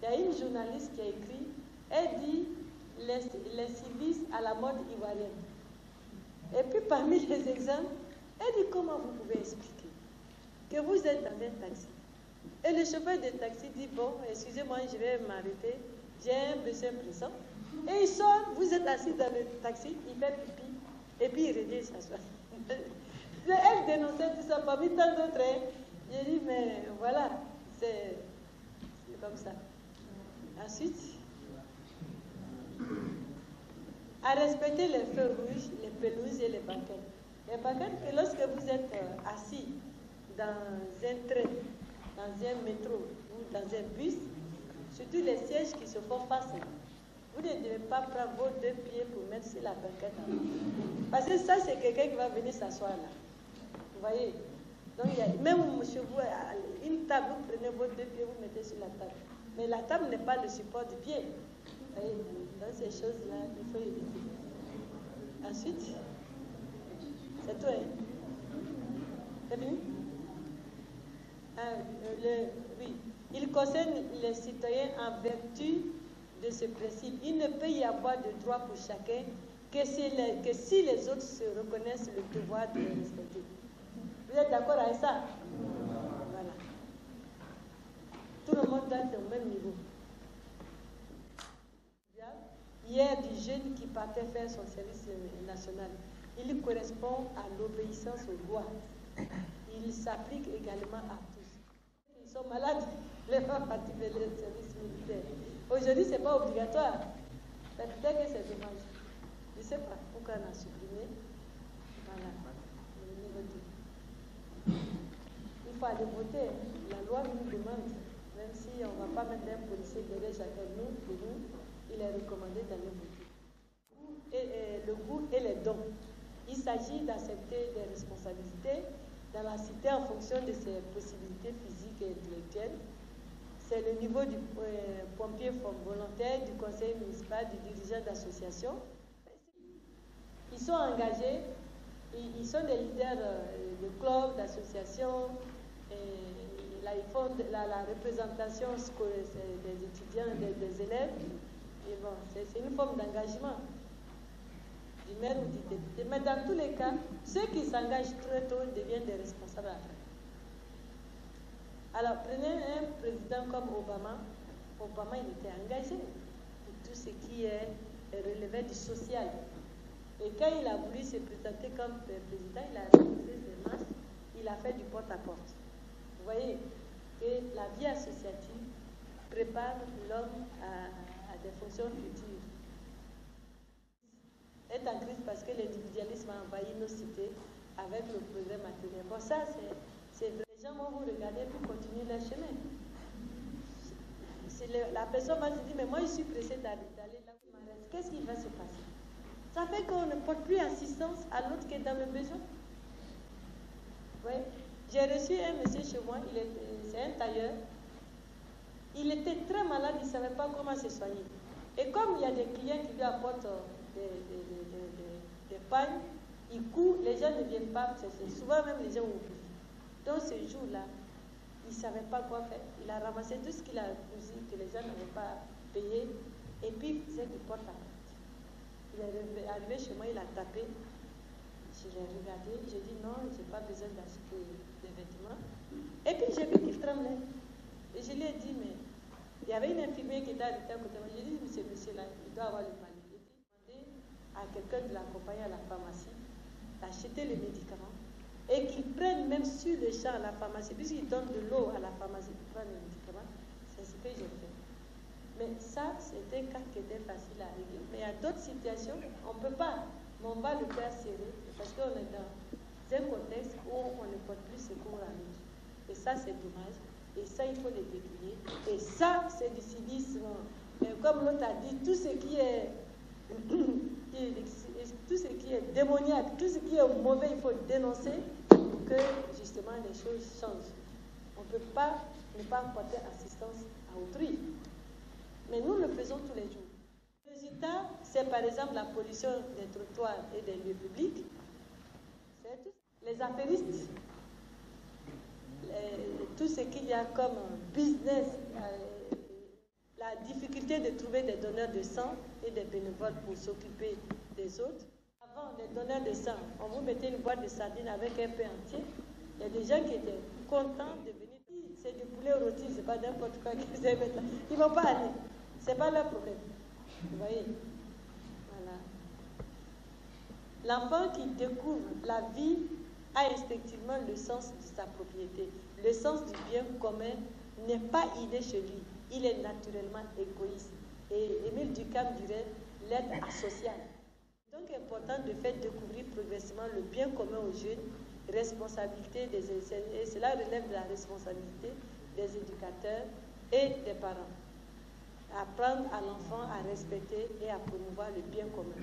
il y a une journaliste qui a écrit, elle dit les civistes à la mode ivoirienne. Et puis parmi les exemples, elle dit comment vous pouvez expliquer que vous êtes dans un taxi. Et le chauffeur de taxi dit, bon, excusez-moi, je vais m'arrêter, j'ai un besoin pressant. Et il sort, vous êtes assis dans le taxi, il fait pipi, et puis il revient s'asseoir. Elle dénonçait tout ça parmi tant d'autres. J'ai dit, mais voilà, c'est comme ça. Ensuite, à respecter les feux rouges, les pelouses et les banquettes. Les banquettes, que lorsque vous êtes assis dans un train, dans un métro ou dans un bus, surtout les sièges qui se font face, vous ne devez pas prendre vos 2 pieds pour mettre sur la banquette. Parce que ça, c'est quelqu'un qui va venir s'asseoir là. Vous voyez? Donc, même chez vous, une table, vous prenez vos 2 pieds, vous mettez sur la table. Mais la table n'est pas le support du pied. Vous voyez? Donc, ces choses-là, il faut éviter. Ensuite, c'est tout, hein? C'est fini? Oui. Il concerne les citoyens en vertu de ce principe. Il ne peut y avoir de droit pour chacun que si les autres se reconnaissent le devoir de les respecter. Vous êtes d'accord avec ça? Voilà. Tout le monde doit être au même niveau. Hier, du jeune qui partait faire son service national, il correspond à l'obéissance aux lois. Il s'applique également à tous. Ils sont malades, les femmes participent au service militaire. Aujourd'hui, ce n'est pas obligatoire. Peut-être que c'est dommage. Je ne sais pas pourquoi on a supprimé. Voilà. Le numéro 2. Il faut aller voter. La loi nous demande, même si on ne va pas mettre un policier derrière chacun de nous, il est recommandé d'aller voter. Le goût et les dons. Il s'agit d'accepter des responsabilités dans la cité en fonction de ses possibilités physiques et intellectuelles. C'est le niveau du pompier volontaire, du conseil municipal, du dirigeant d'association. Ils sont engagés, ils sont des leaders de clubs, d'associations, ils font la représentation des étudiants, des élèves. Et bon, c'est une forme d'engagement du maire ou du député. Mais dans tous les cas, ceux qui s'engagent très tôt deviennent des responsables après. Alors, prenez un président comme Obama. Obama, il était engagé pour tout ce qui est relevé du social. Et quand il a voulu se présenter comme président, il a réalisé ses marches, il a fait du porte-à-porte. Vous voyez que la vie associative prépare l'homme à des fonctions futures. Est en crise parce que l'individualisme a envahi nos cités avec le progrès matériel. Bon, ça, c'est vrai. Les gens vont vous regarder pour continuer leur chemin. La personne va se dire, mais moi, je suis pressée d'aller là où il m'arrête. Qu'est-ce qui va se passer? Ça fait qu'on ne porte plus assistance à l'autre qui est dans le besoin. Oui. J'ai reçu un monsieur chez moi, c'est un tailleur. Il était très malade, il ne savait pas comment se soigner. Et comme il y a des clients qui lui apportent des pagnes, il court, les gens ne viennent pas chercher. Souvent même les gens oublient. Donc ce jour-là, il ne savait pas quoi faire. Il a ramassé tout ce qu'il a cousu, que les gens n'avaient pas payé, et puis il faisait du porte-à-porte. Il est arrivé chez moi, il a tapé. Je l'ai regardé, j'ai dit non, je n'ai pas besoin d'acheter des vêtements. Et puis j'ai vu qu'il tremblait. Et je lui ai dit, mais il y avait une infirmière qui était arrêtée à côté de moi. J'ai dit, ce monsieur-là, il doit avoir le mal. J'ai demandé à quelqu'un de l'accompagner à la pharmacie d'acheter les médicaments et qu'il prenne même sur le champ à la pharmacie, puisqu'il donne de l'eau à la pharmacie pour prendre les médicaments. C'est ce que j'ai fait. Mais ça, c'était un cas qui était facile à régler. Mais il y a d'autres situations, on ne peut pas. Mais on va le faire serrer parce qu'on est dans un contexte où on ne porte plus secours à l'autre. Et ça, c'est dommage. Et ça, il faut le décrier. Et ça, c'est du civisme. Et comme l'autre a dit, tout ce qui est démoniaque, tout ce qui est mauvais, il faut dénoncer pour que justement les choses changent. On ne peut pas ne pas porter assistance à autrui. Mais nous le faisons tous les jours. Le résultat, c'est par exemple la pollution des trottoirs et des lieux publics. Les affairistes, tout ce qu'il y a comme business, la difficulté de trouver des donneurs de sang et des bénévoles pour s'occuper des autres. Avant, les donneurs de sang, on vous mettait une boîte de sardines avec un peu entier. Il y a des gens qui étaient contents de venir. C'est du poulet rôti, c'est pas n'importe quoi qu'ils aiment mettre là. Ils ne vont pas aller. Ce n'est pas leur problème. Vous voyez? Voilà. L'enfant qui découvre la vie a instinctivement le sens de sa propriété. Le sens du bien commun n'est pas inné chez lui. Il est naturellement égoïste. Et Émile Durkheim dirait l'être asocial. Donc, il est important de faire découvrir progressivement le bien commun aux jeunes, responsabilité des enseignants, et cela relève de la responsabilité des éducateurs et des parents. Apprendre à l'enfant à respecter et à promouvoir le bien commun.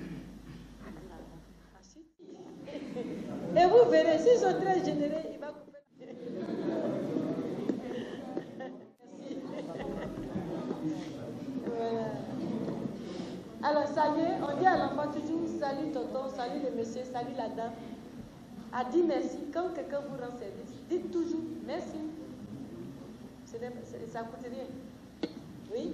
Ensuite, et vous verrez, s'ils sont très généreux, il va couper. Voilà. Alors, salut, on dit à l'enfant toujours salut tonton, salut le monsieur, salut la dame. A dit merci. Quand quelqu'un vous rend service, dites toujours merci. Ça ne coûte rien. Oui?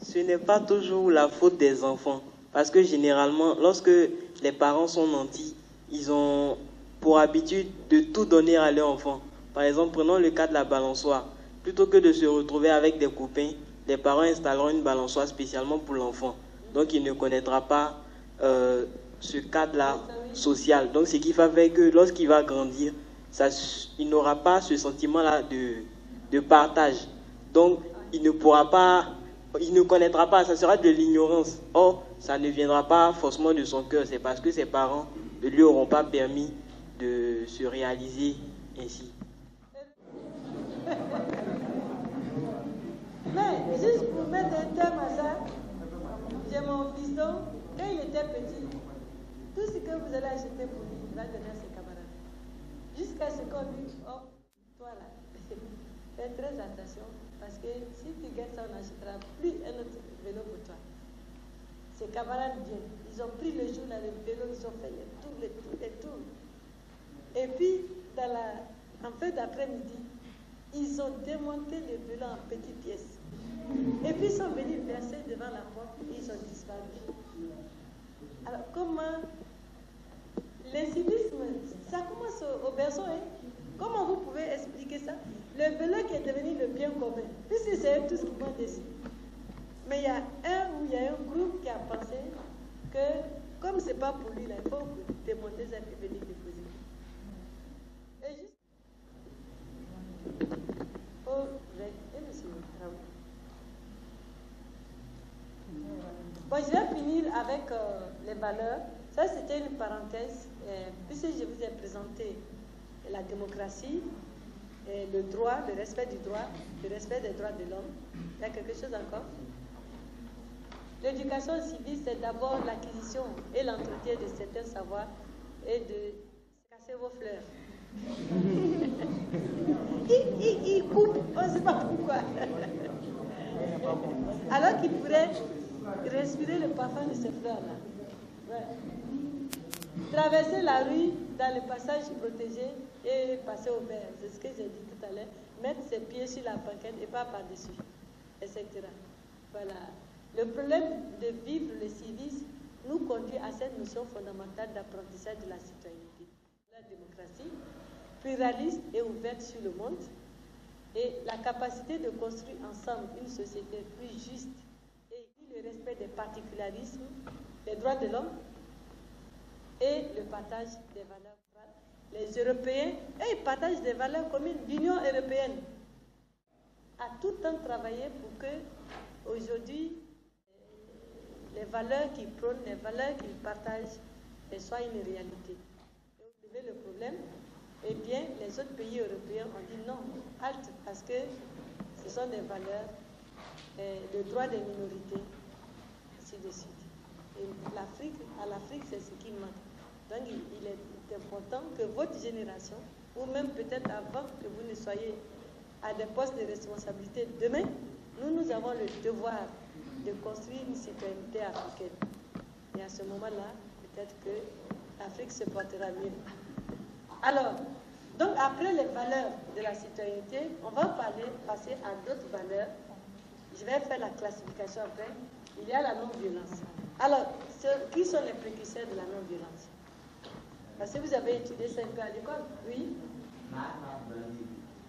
Ce n'est pas toujours la faute des enfants. Parce que généralement, lorsque les parents sont nantis, ils ont pour habitude de tout donner à leur enfant. Par exemple, prenons le cas de la balançoire. Plutôt que de se retrouver avec des copains, les parents installeront une balançoire spécialement pour l'enfant. Donc, il ne connaîtra pas ce cadre-là social. Donc, ce qui va faire que lorsqu'il va grandir, il n'aura pas ce sentiment-là de partage. Donc, il ne pourra pas il ne connaîtra pas, ça sera de l'ignorance. Or, ça ne viendra pas forcément de son cœur, c'est parce que ses parents ne lui auront pas permis de se réaliser ainsi. Mais, juste pour mettre un terme à ça, j'ai mon fiston, quand il était petit, tout ce que vous allez acheter pour lui, il va donner à ses camarades. Jusqu'à ce qu'on lui dise, oh, toi là, fais très attention, parce que si tu gagnes ça, on n'achètera plus un autre vélo pour toi. Ses camarades viennent, ils ont pris le jour dans le vélo, ils ont fait les tours. Et puis, en fin d'après-midi, ils ont démonté le vélo en petites pièces. Et puis ils sont venus verser devant la porte et ils ont disparu. Alors comment l'incivisme, ça commence au berceau, hein? Comment vous pouvez expliquer ça? Le vélo qui est devenu le bien commun, puisque c'est eux tous qui vont dessus. Mais il y a un groupe qui a pensé que comme c'est pas pour lui, là, il faut démonter ça et venir déposer. Et juste Bon, je vais finir avec les valeurs. Ça, c'était une parenthèse, puisque je vous ai présenté la démocratie, le droit, le respect du droit, le respect des droits de l'homme. Il y a quelque chose encore? L'éducation civile, c'est d'abord l'acquisition et l'entretien de certains savoirs et de casser vos fleurs. Il coupe, on ne sait pas pourquoi. Alors qu'il pourrait respirer le parfum de ces fleurs-là. Ouais. Traverser la rue dans le passage protégé et passer au vert. C'est ce que j'ai dit tout à l'heure. Mettre ses pieds sur la banquette et pas par-dessus, etc. Voilà. Le problème de vivre le civisme nous conduit à cette notion fondamentale d'apprentissage de la citoyenneté. La démocratie, pluraliste et ouverte sur le monde, et la capacité de construire ensemble une société plus juste et le respect des particularismes, des droits de l'homme et le partage des valeurs. Les Européens, ils partagent des valeurs communes. L'Union européenne a tout le temps travaillé pour que, aujourd'hui, les valeurs qu'ils prônent, les valeurs qu'ils partagent, soient une réalité. Et vous savez le problème? Eh bien, les autres pays européens ont dit non, halte, parce que ce sont des valeurs, le droit des minorités, ainsi de suite. Et à l'Afrique, c'est ce qui manque. Donc, il est important que votre génération, ou même peut-être avant que vous ne soyez à des postes de responsabilité demain, nous avons le devoir de construire une citoyenneté africaine. Et à ce moment-là, peut-être que l'Afrique se portera mieux. Alors, donc après les valeurs de la citoyenneté, on va passer à d'autres valeurs. Je vais faire la classification après. Il y a la non-violence. Alors, qui sont les précurseurs de la non-violence? Parce que vous avez étudié ça un peu à l'école, oui?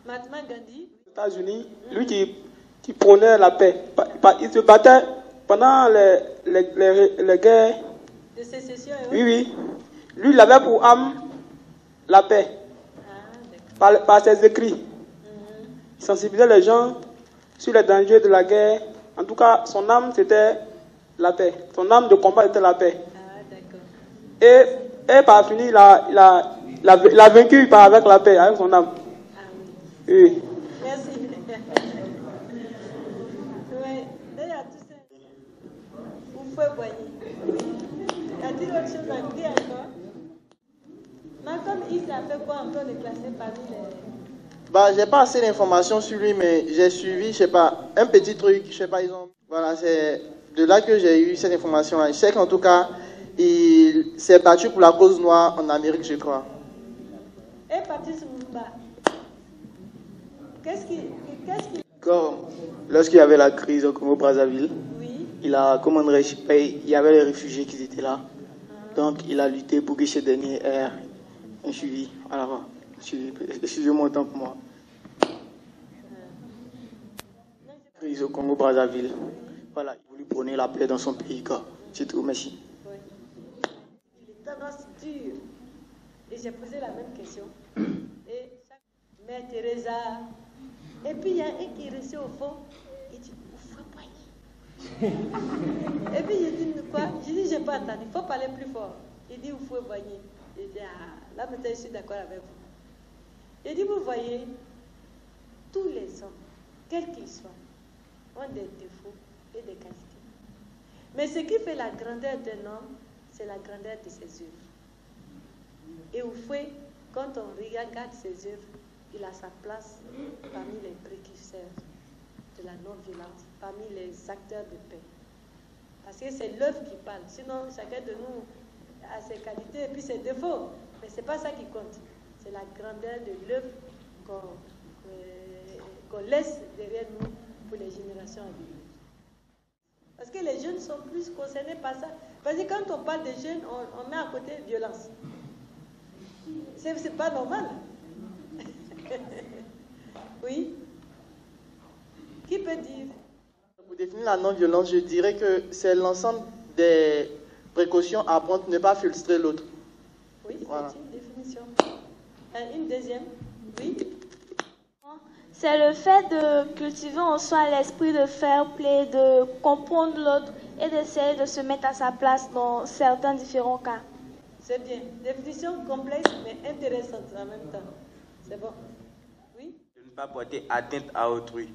Mahatma Gandhi. Aux États-Unis, lui qui prônait la paix. Il se battait pendant les guerres. De sécession, oui. Lui, il avait pour âme la paix. Par ses écrits. Il sensibilisait les gens sur les dangers de la guerre. En tout cas, son âme, c'était la paix. Son âme de combat était la paix. Et par fini, il a vaincu avec la paix, avec son âme. Oui. Merci. Y a-t-il autre chose à dire encore? Malcolm X a fait quoi un peu de classer parmi les... J'ai pas assez d'informations sur lui, mais j'ai suivi, je sais pas, un petit truc, je sais pas, voilà, c'est de là que j'ai eu cette information-là. Je sais qu'en tout cas, il s'est battu pour la cause noire en Amérique, je crois. Et Patrice Lumumba, qu'est-ce qu'il... Lorsqu'il y avait la crise au Congo-Brazzaville, oui. Il y avait les réfugiés qui étaient là. Donc, il a lutté pour que ces derniers aient un suivi. Alors, excusez-moi autant pour moi. Crise au Congo-Brazzaville. Voilà, il voulait prôner la paix dans son pays. C'est tout, merci. Oui. Il est tendance dure. Et j'ai posé la même question. Et Mère Teresa. Et puis, il y a un qui est resté au fond. Il dit, Et puis il dit quoi? Je dis, je n'ai pas entendu, il faut parler plus fort. Il dit, vous pouvez voyer. Je dis, ah, là maintenant je suis d'accord avec vous. Il dit, vous voyez, tous les hommes, quels qu'ils soient, ont des défauts et des qualités. Mais ce qui fait la grandeur d'un homme, c'est la grandeur de ses œuvres. Et au fait, quand on regarde ses œuvres, il a sa place parmi les précurseurs de la non-violence, parmi les acteurs de paix. Parce que c'est l'œuvre qui parle. Sinon, chacun de nous a ses qualités et puis ses défauts. Mais ce n'est pas ça qui compte. C'est la grandeur de l'œuvre qu'on laisse derrière nous pour les générations à venir. Parce que les jeunes sont plus concernés par ça. Parce que quand on parle des jeunes, on met à côté violence. C'est pas normal. Oui? Qui peut dire? Pour définir la non-violence, je dirais que c'est l'ensemble des précautions à prendre pour ne pas frustrer l'autre. Oui, voilà. C'est une définition. Une deuxième? Oui? C'est le fait de cultiver en soi l'esprit de fair play, de comprendre l'autre et d'essayer de se mettre à sa place dans certains différents cas. C'est bien. Définition complexe mais intéressante en même temps. C'est bon. Oui? De ne pas porter atteinte à autrui.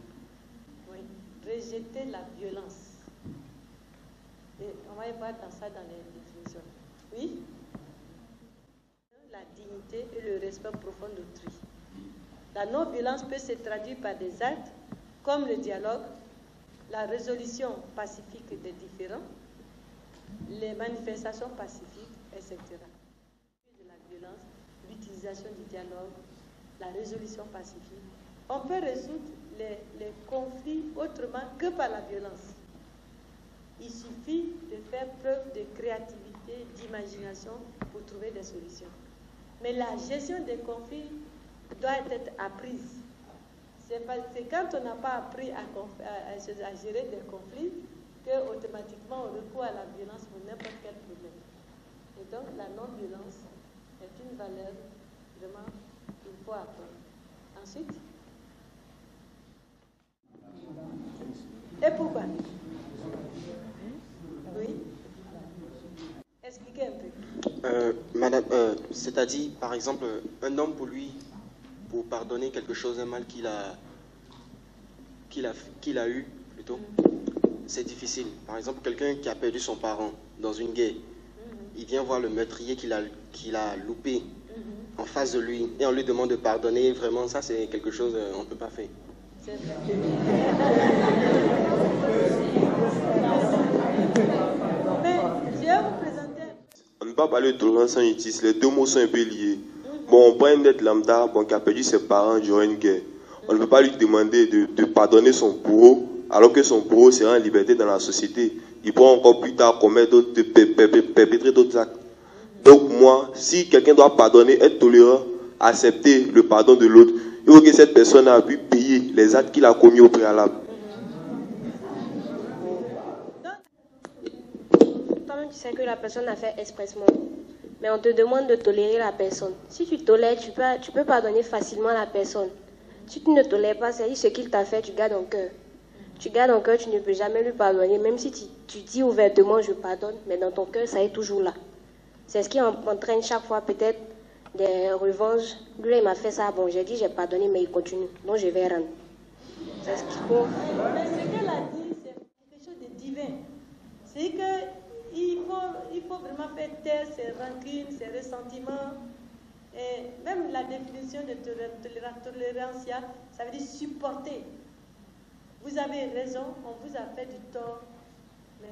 Oui. Rejeter la violence. Et on va y voir dans ça dans les définitions. Oui? La dignité et le respect profond d'autrui. La non-violence peut se traduire par des actes comme le dialogue, la résolution pacifique des différends, les manifestations pacifiques, etc. De la violence, l'utilisation du dialogue, la résolution pacifique. On peut résoudre les conflits autrement que par la violence. Il suffit de faire preuve de créativité, d'imagination pour trouver des solutions. Mais la gestion des conflits doit être apprise. C'est quand on n'a pas appris à gérer des conflits qu'automatiquement on recourt à la violence pour n'importe quel problème. Et donc la non-violence est une valeur vraiment qu'il faut apprendre. Ensuite, et pourquoi? Oui? Expliquez un peu. Madame, c'est-à-dire, par exemple, un homme pour pardonner quelque chose, un mal qu'il a eu, plutôt, c'est difficile. Par exemple, quelqu'un qui a perdu son parent dans une guerre, il vient voir le meurtrier qu'il a loupé en face de lui, et on lui demande de pardonner. Vraiment, ça, c'est quelque chose qu'on ne peut pas faire. C'est vrai. Mais je vais vous présenter. On ne peut pas parler de tolérance sans justice. Les deux mots sont un peu liés. Bon, on prend un être lambda qui a perdu ses parents durant une guerre. On ne peut pas lui demander de pardonner son bourreau, alors que son bourreau sera en liberté dans la société. Il pourra encore plus tard commettre perpétrer d'autres actes. Donc moi, si quelqu'un doit pardonner, être tolérant, accepter le pardon de l'autre, il faut que cette personne a pu payer les actes qu'il a commis au préalable. Toi-même, tu sais que la personne a fait expressement. Mais on te demande de tolérer la personne. Si tu tolères, tu peux pardonner facilement la personne. Si tu ne tolères pas, c'est-à-dire ce qu'il t'a fait, tu gardes en cœur. Tu gardes en cœur, tu ne peux jamais lui pardonner. Même si tu dis ouvertement, je pardonne, mais dans ton cœur, ça est toujours là. C'est ce qui entraîne chaque fois peut-être des revanches. Lui, il m'a fait ça, bon, j'ai dit, j'ai pardonné, mais il continue. Donc, je vais rendre. C'est ce qu'il faut. Mais ce qu'elle a dit, c'est quelque chose de divin. C'est que il faut vraiment faire taire ses rancunes, ses ressentiments. Et même la définition de tolérance, ça veut dire supporter. Vous avez raison, on vous a fait du tort, mais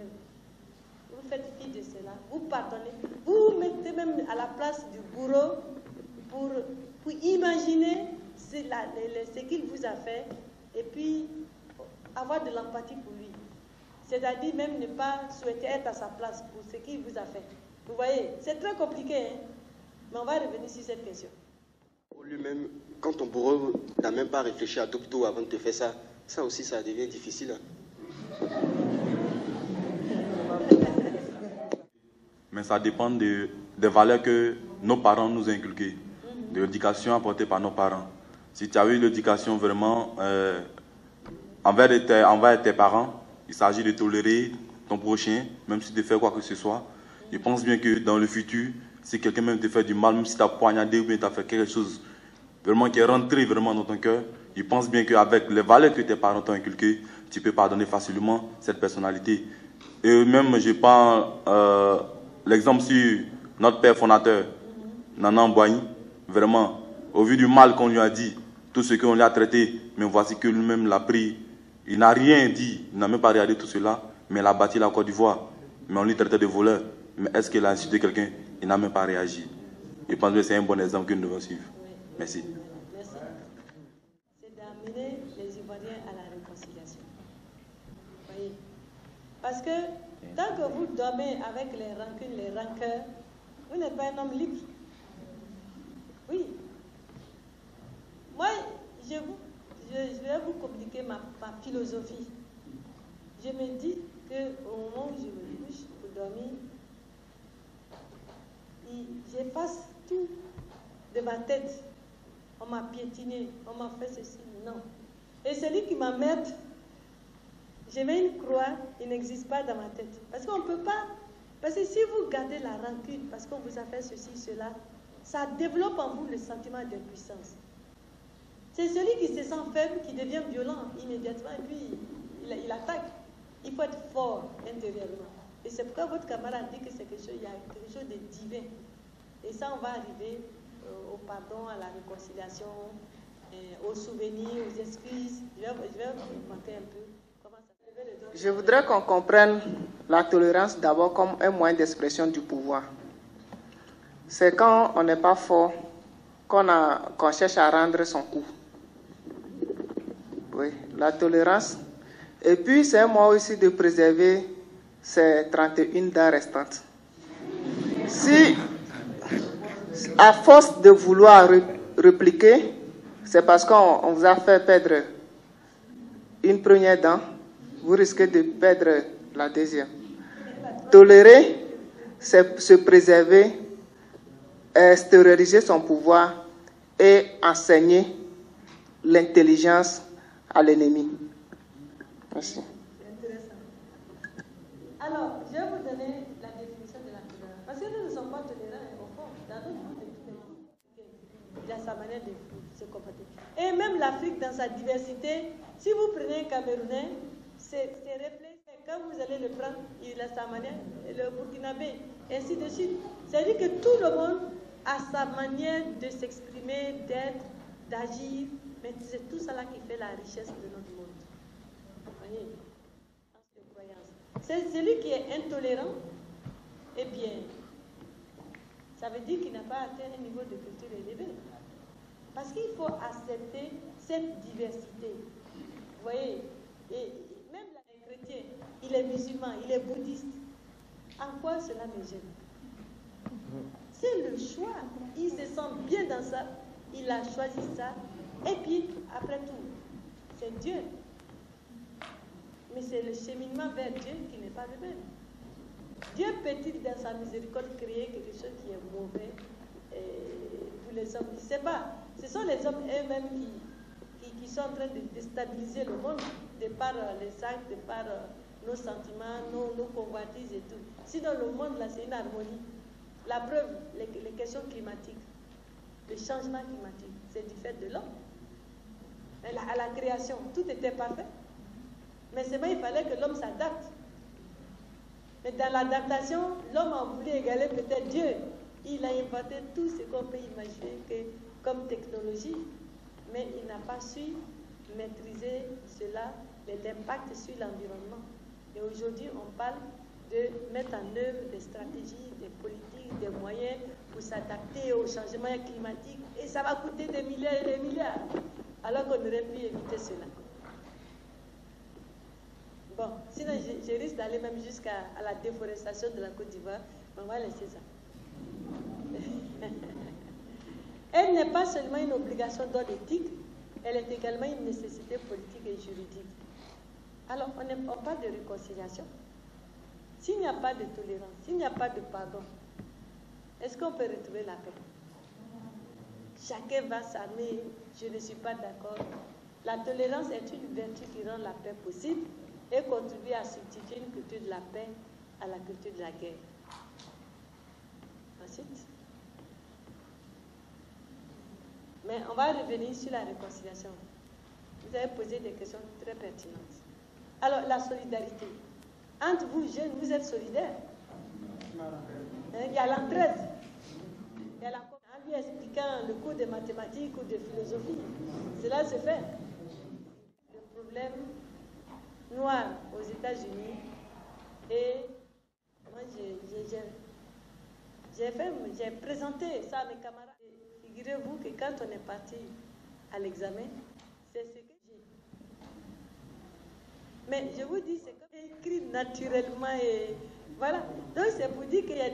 vous faites fi de cela, vous pardonnez. Vous vous mettez même à la place du bourreau pour imaginer ce qu'il vous a fait et puis avoir de l'empathie pour lui. C'est-à-dire même ne pas souhaiter être à sa place pour ce qu'il vous a fait. Vous voyez, c'est très compliqué, hein? Mais on va revenir sur cette question. Pour lui-même, quand ton bourreau n'a même pas réfléchi à tout plutôt avant de te faire ça, ça aussi, ça devient difficile. Hein? Mais ça dépend des valeurs que nos parents nous ont inculquées, de l'éducation apportée par nos parents. Si tu as eu l'éducation vraiment envers tes parents, il s'agit de tolérer ton prochain, même si tu fais quoi que ce soit. Je pense bien que dans le futur, si quelqu'un même te fait du mal, même si tu as poignardé ou bien tu as fait quelque chose vraiment qui est rentré vraiment dans ton cœur, je pense bien qu'avec les valeurs que tes parents t'ont inculquées, tu peux pardonner facilement cette personnalité. Et même, je prends l'exemple sur notre père fondateur, Nana Mbouani. Vraiment, au vu du mal qu'on lui a dit, tout ce qu'on lui a traité, mais voici que lui-même l'a pris. Il n'a rien dit, il n'a même pas regardé tout cela, mais il a bâti la Côte d'Ivoire. Mais on lui traitait de voleur. Mais est-ce qu'il a insulté quelqu'un? Il n'a même pas réagi. Je pense que c'est un bon exemple que nous devons suivre. Merci. Merci. C'est d'amener les Ivoiriens à la réconciliation. Vous voyez? Parce que tant que vous dormez avec les rancunes, les rancœurs, vous n'êtes pas un homme libre. Oui. Moi, je vais vous communiquer ma philosophie. Je me dis qu'au moment où je me couche pour dormir, j'efface tout de ma tête. On m'a piétiné, on m'a fait ceci. Non. Et celui qui m'emmerde, je mets une croix, il n'existe pas dans ma tête. Parce qu'on ne peut pas. Parce que si vous gardez la rancune, parce qu'on vous a fait ceci, cela, ça développe en vous le sentiment d'impuissance. C'est celui qui se sent faible qui devient violent immédiatement et puis il attaque. Il faut être fort intérieurement. Et c'est pourquoi votre camarade dit que c'est quelque chose, il y a quelque chose de divin. Et ça, on va arriver au pardon, à la réconciliation, aux souvenirs, aux excuses. Je vais vous montrer un peu comment ça se fait. Je voudrais qu'on comprenne la tolérance d'abord comme un moyen d'expression du pouvoir. C'est quand on n'est pas fort qu'on cherche à rendre son coup. Oui, la tolérance. Et puis, c'est un moyen aussi de préserver ces 31 dates restantes. Si, à force de vouloir répliquer, c'est parce qu'on vous a fait perdre une première dent, vous risquez de perdre la deuxième. Tolérer, c'est se préserver, extérioriser son pouvoir et enseigner l'intelligence à l'ennemi. Merci. Alors, je vais vous donner la définition de la tolérance. Parce que nous ne sommes pas tolérants au fond. Dans notre monde, il a sa manière de se comporter. Et même l'Afrique, dans sa diversité, si vous prenez un Camerounais, c'est réflexe. Quand vous allez le prendre, il a sa manière, le Burkinabé, ainsi de suite. C'est-à-dire que tout le monde a sa manière de s'exprimer, d'être, d'agir. Mais c'est tout cela qui fait la richesse de notre monde. Vous voyez? C'est celui qui est intolérant, eh bien, ça veut dire qu'il n'a pas atteint un niveau de culture élevé. Parce qu'il faut accepter cette diversité. Vous voyez? Et même les chrétiens, il est musulman, il est bouddhiste. En quoi cela me gêne? C'est le choix. Il se sent bien dans ça. Il a choisi ça. Et puis, après tout, c'est Dieu. Mais c'est le cheminement vers Dieu qui n'est pas le même. Dieu peut-il, dans sa miséricorde, créer quelque chose qui est mauvais pour les hommes? Je ne sais pas. Ce sont les hommes eux-mêmes qui sont en train de déstabiliser le monde, de par les actes, de par nos sentiments, nos convoitises et tout. Sinon, le monde, là, c'est une harmonie. La preuve, les questions climatiques, le changement climatique, c'est du fait de l'homme. À la création, tout était parfait. Mais c'est vrai, il fallait que l'homme s'adapte. Mais dans l'adaptation, l'homme a voulu égaler peut-être Dieu. Il a inventé tout ce qu'on peut imaginer comme technologie. Mais il n'a pas su maîtriser cela, l'impact sur l'environnement. Et aujourd'hui, on parle de mettre en œuvre des stratégies, des politiques, des moyens pour s'adapter au changement climatique. Et ça va coûter des milliards et des milliards. Alors qu'on aurait pu éviter cela. Bon, sinon je risque d'aller même jusqu'à la déforestation de la Côte d'Ivoire, mais on va laisser ça. Elle n'est pas seulement une obligation d'ordre éthique, elle est également une nécessité politique et juridique. Alors, on parle de réconciliation. S'il n'y a pas de tolérance, s'il n'y a pas de pardon, est-ce qu'on peut retrouver la paix? Chacun va s'armer, je ne suis pas d'accord. La tolérance est une vertu qui rend la paix possible. et contribuer à substituer une culture de la paix à la culture de la guerre. Ensuite, mais on va revenir sur la réconciliation. Vous avez posé des questions très pertinentes. Alors, la solidarité. Entre vous, jeunes, vous êtes solidaires. Il y a l'entraide. Il y a en lui expliquant le cours de mathématiques ou de philosophie. Cela se fait. Le problème noir aux États-Unis, et moi j'ai présenté ça à mes camarades. Figurez-vous que quand on est parti à l'examen, c'est ce que j'ai. Mais je vous dis, c'est comme écrit naturellement et voilà. Donc c'est pour dire qu'il y a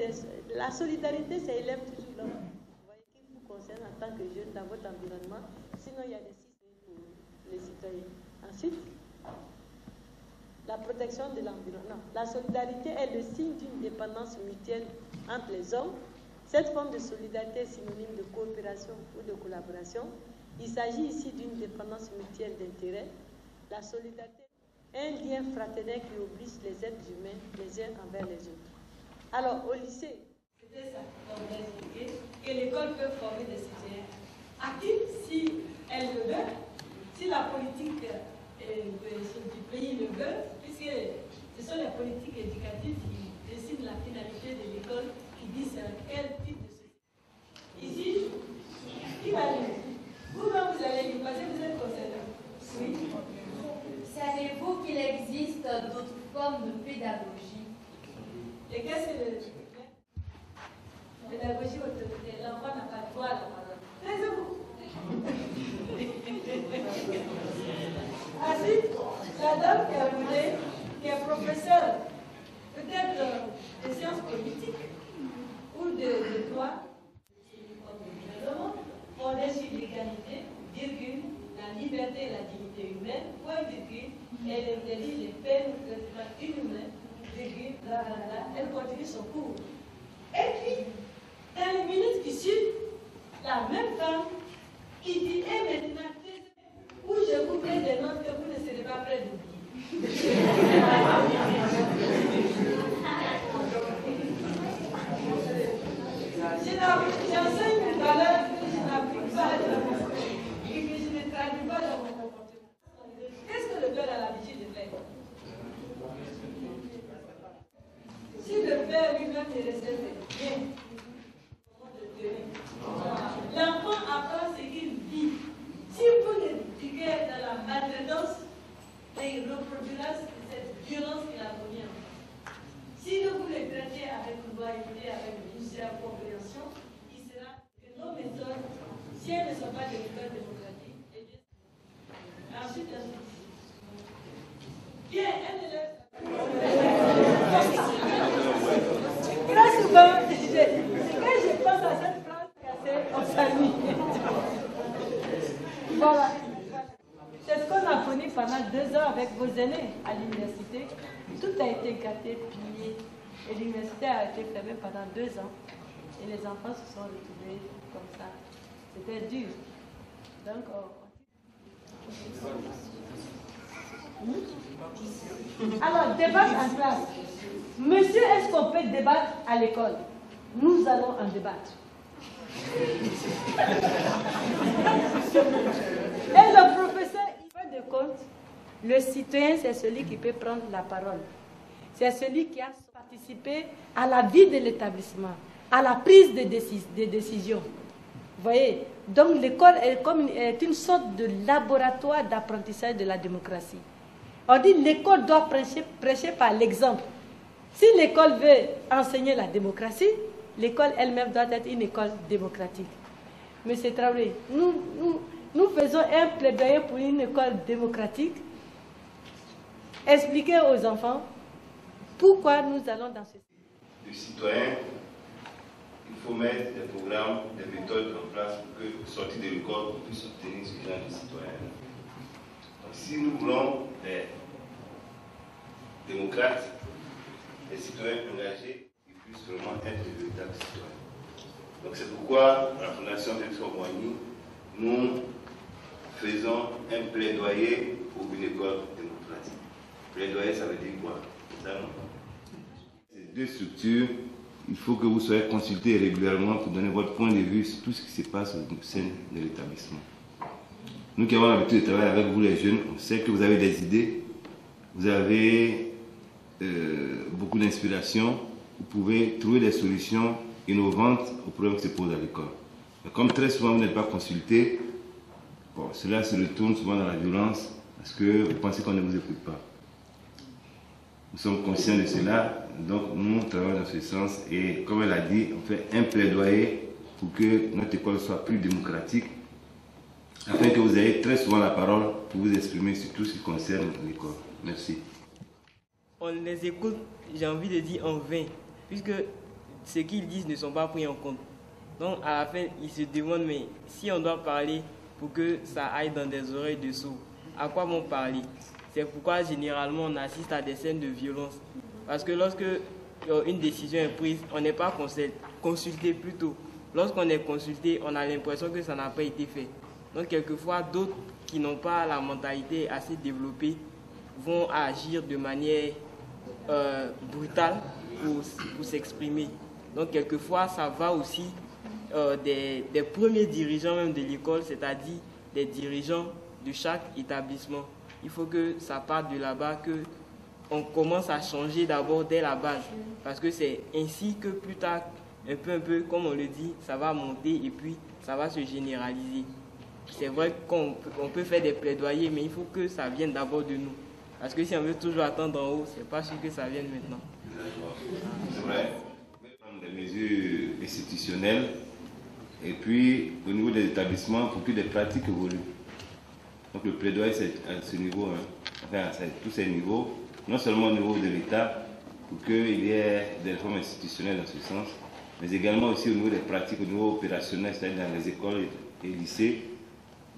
la solidarité, ça élève toujours l'homme. Vous voyez, qui vous concerne en tant que jeune dans votre environnement. Sinon, il y a des systèmes pour les citoyens. Ensuite, la protection de l'environnement. La solidarité est le signe d'une dépendance mutuelle entre les hommes. Cette forme de solidarité est synonyme de coopération ou de collaboration. Il s'agit ici d'une dépendance mutuelle d'intérêt. La solidarité est un lien fraternel qui oblige les êtres humains les uns envers les autres. Alors, au lycée, c'était ça, on a expliqué que l'école peut former des citoyens actifs si elle le veut, si la politique du pays le veut, puisque ce sont les politiques éducatives qui décident la finalité de l'école, qui disent quel type de société. Ici, qui va lire? Vous-même, vous allez lire, parce que vous êtes concerné. Oui. Savez-vous qu'il existe d'autres formes de pédagogie? Et qu'est-ce que la pédagogie autoritaire? L'enfant n'a pas droit à la parole. Taisez-vous. Ensuite, la dame qui a voulu, qui est professeure, peut-être de sciences politiques ou de droit, fondée sur l'égalité, virgule, la liberté et la dignité humaine, point virgule, elle interdit les peines inhumaines, virgule, elle continue son cours. Et puis, dans les minutes qui suivent, la même femme qui dit, et maintenant, où je vous mets des notes que vous ne serez pas prêts d'oublier. J'enseigne une valeur que je n'applique pas et que je ne traduis pas dans mon comportement. Qu'est-ce que le père a l'habitude de faire? Si le père lui-même ne respecte bien, l'enfant apprend ce qu'il vit. Si vous l'éduquez dans la maltraitance, il reproduira cette violence qu'il a connue. Si vous le traitez avec loyauté, avec douceur, compréhension, il sera que nos méthodes, si elles ne sont pas des méthodes démocratiques, et bien, ensuite, bien, un élève. Très souvent, quand je pense à cette phrase cassée, on s'ennuie. Voilà. C'est ce qu'on a appris pendant 2 ans avec vos aînés à l'université. Tout a été gâté, pillé. Et l'université a été fermée pendant 2 ans. Et les enfants se sont retrouvés comme ça. C'était dur. Donc, alors, débattre en classe. Monsieur, est-ce qu'on peut débattre à l'école? Nous allons en débattre. Et le professeur, il fait de compte, le citoyen, c'est celui qui peut prendre la parole. C'est celui qui a participé à la vie de l'établissement, à la prise de décisions. Vous voyez? Donc l'école est une sorte de laboratoire d'apprentissage de la démocratie. On dit que l'école doit prêcher par l'exemple. Si l'école veut enseigner la démocratie, l'école elle-même doit être une école démocratique. Monsieur Traoré, nous faisons un plaidoyer pour une école démocratique. Expliquez aux enfants pourquoi nous allons dans ce sens. Les citoyens, il faut mettre des programmes, des méthodes en place pour que, sortir de l'école, on puisse obtenir ce genre de citoyens. Donc, si nous voulons des démocrates, des citoyens engagés, ils puissent vraiment être de véritables citoyens. Donc c'est pourquoi, à la Fondation Félix Houphouët-Boigny, nous faisons un plaidoyer pour une école démocratique. Plaidoyer, ça veut dire quoi? Ça, non? Ces deux structures, il faut que vous soyez consultés régulièrement pour donner votre point de vue sur tout ce qui se passe au sein de l'établissement. Nous qui avons l'habitude de travailler avec vous les jeunes, on sait que vous avez des idées, vous avez beaucoup d'inspiration, vous pouvez trouver des solutions innovantes aux problèmes qui se posent à l'école. Mais comme très souvent vous n'êtes pas consultés, bon, cela se retourne souvent dans la violence parce que vous pensez qu'on ne vous écoute pas. Nous sommes conscients de cela, donc nous travaillons dans ce sens et comme elle a dit, on fait un plaidoyer pour que notre école soit plus démocratique afin que vous ayez très souvent la parole pour vous exprimer sur tout ce qui concerne l'école. Merci. On les écoute, j'ai envie de dire en vain, puisque ce qu'ils disent ne sont pas pris en compte. Donc à la fin, ils se demandent, mais si on doit parler pour que ça aille dans des oreilles de sourds, à quoi vont parler? C'est pourquoi généralement on assiste à des scènes de violence. Parce que lorsque une décision est prise, on n'est pas consulté plutôt. Lorsqu'on est consulté, on a l'impression que ça n'a pas été fait. Donc quelquefois, d'autres qui n'ont pas la mentalité assez développée vont agir de manière brutale pour s'exprimer. Donc quelquefois, ça va aussi des premiers dirigeants même de l'école, c'est-à-dire des dirigeants de chaque établissement. Il faut que ça parte de là-bas, qu'on commence à changer d'abord dès la base. Parce que c'est ainsi que plus tard, un peu, comme on le dit, ça va monter et puis ça va se généraliser. C'est vrai qu'on peut faire des plaidoyers, mais il faut que ça vienne d'abord de nous. Parce que si on veut toujours attendre en haut, c'est pas sûr que ça vienne maintenant. C'est vrai. Prendre des mesures institutionnelles et puis au niveau des établissements pour que des pratiques évoluent. Donc le plaidoyer c'est à ce niveau, enfin c'est à tous ces niveaux, non seulement au niveau de l'État pour qu'il y ait des réformes institutionnelles dans ce sens, mais également aussi au niveau des pratiques, au niveau opérationnel, c'est-à-dire dans les écoles et lycées,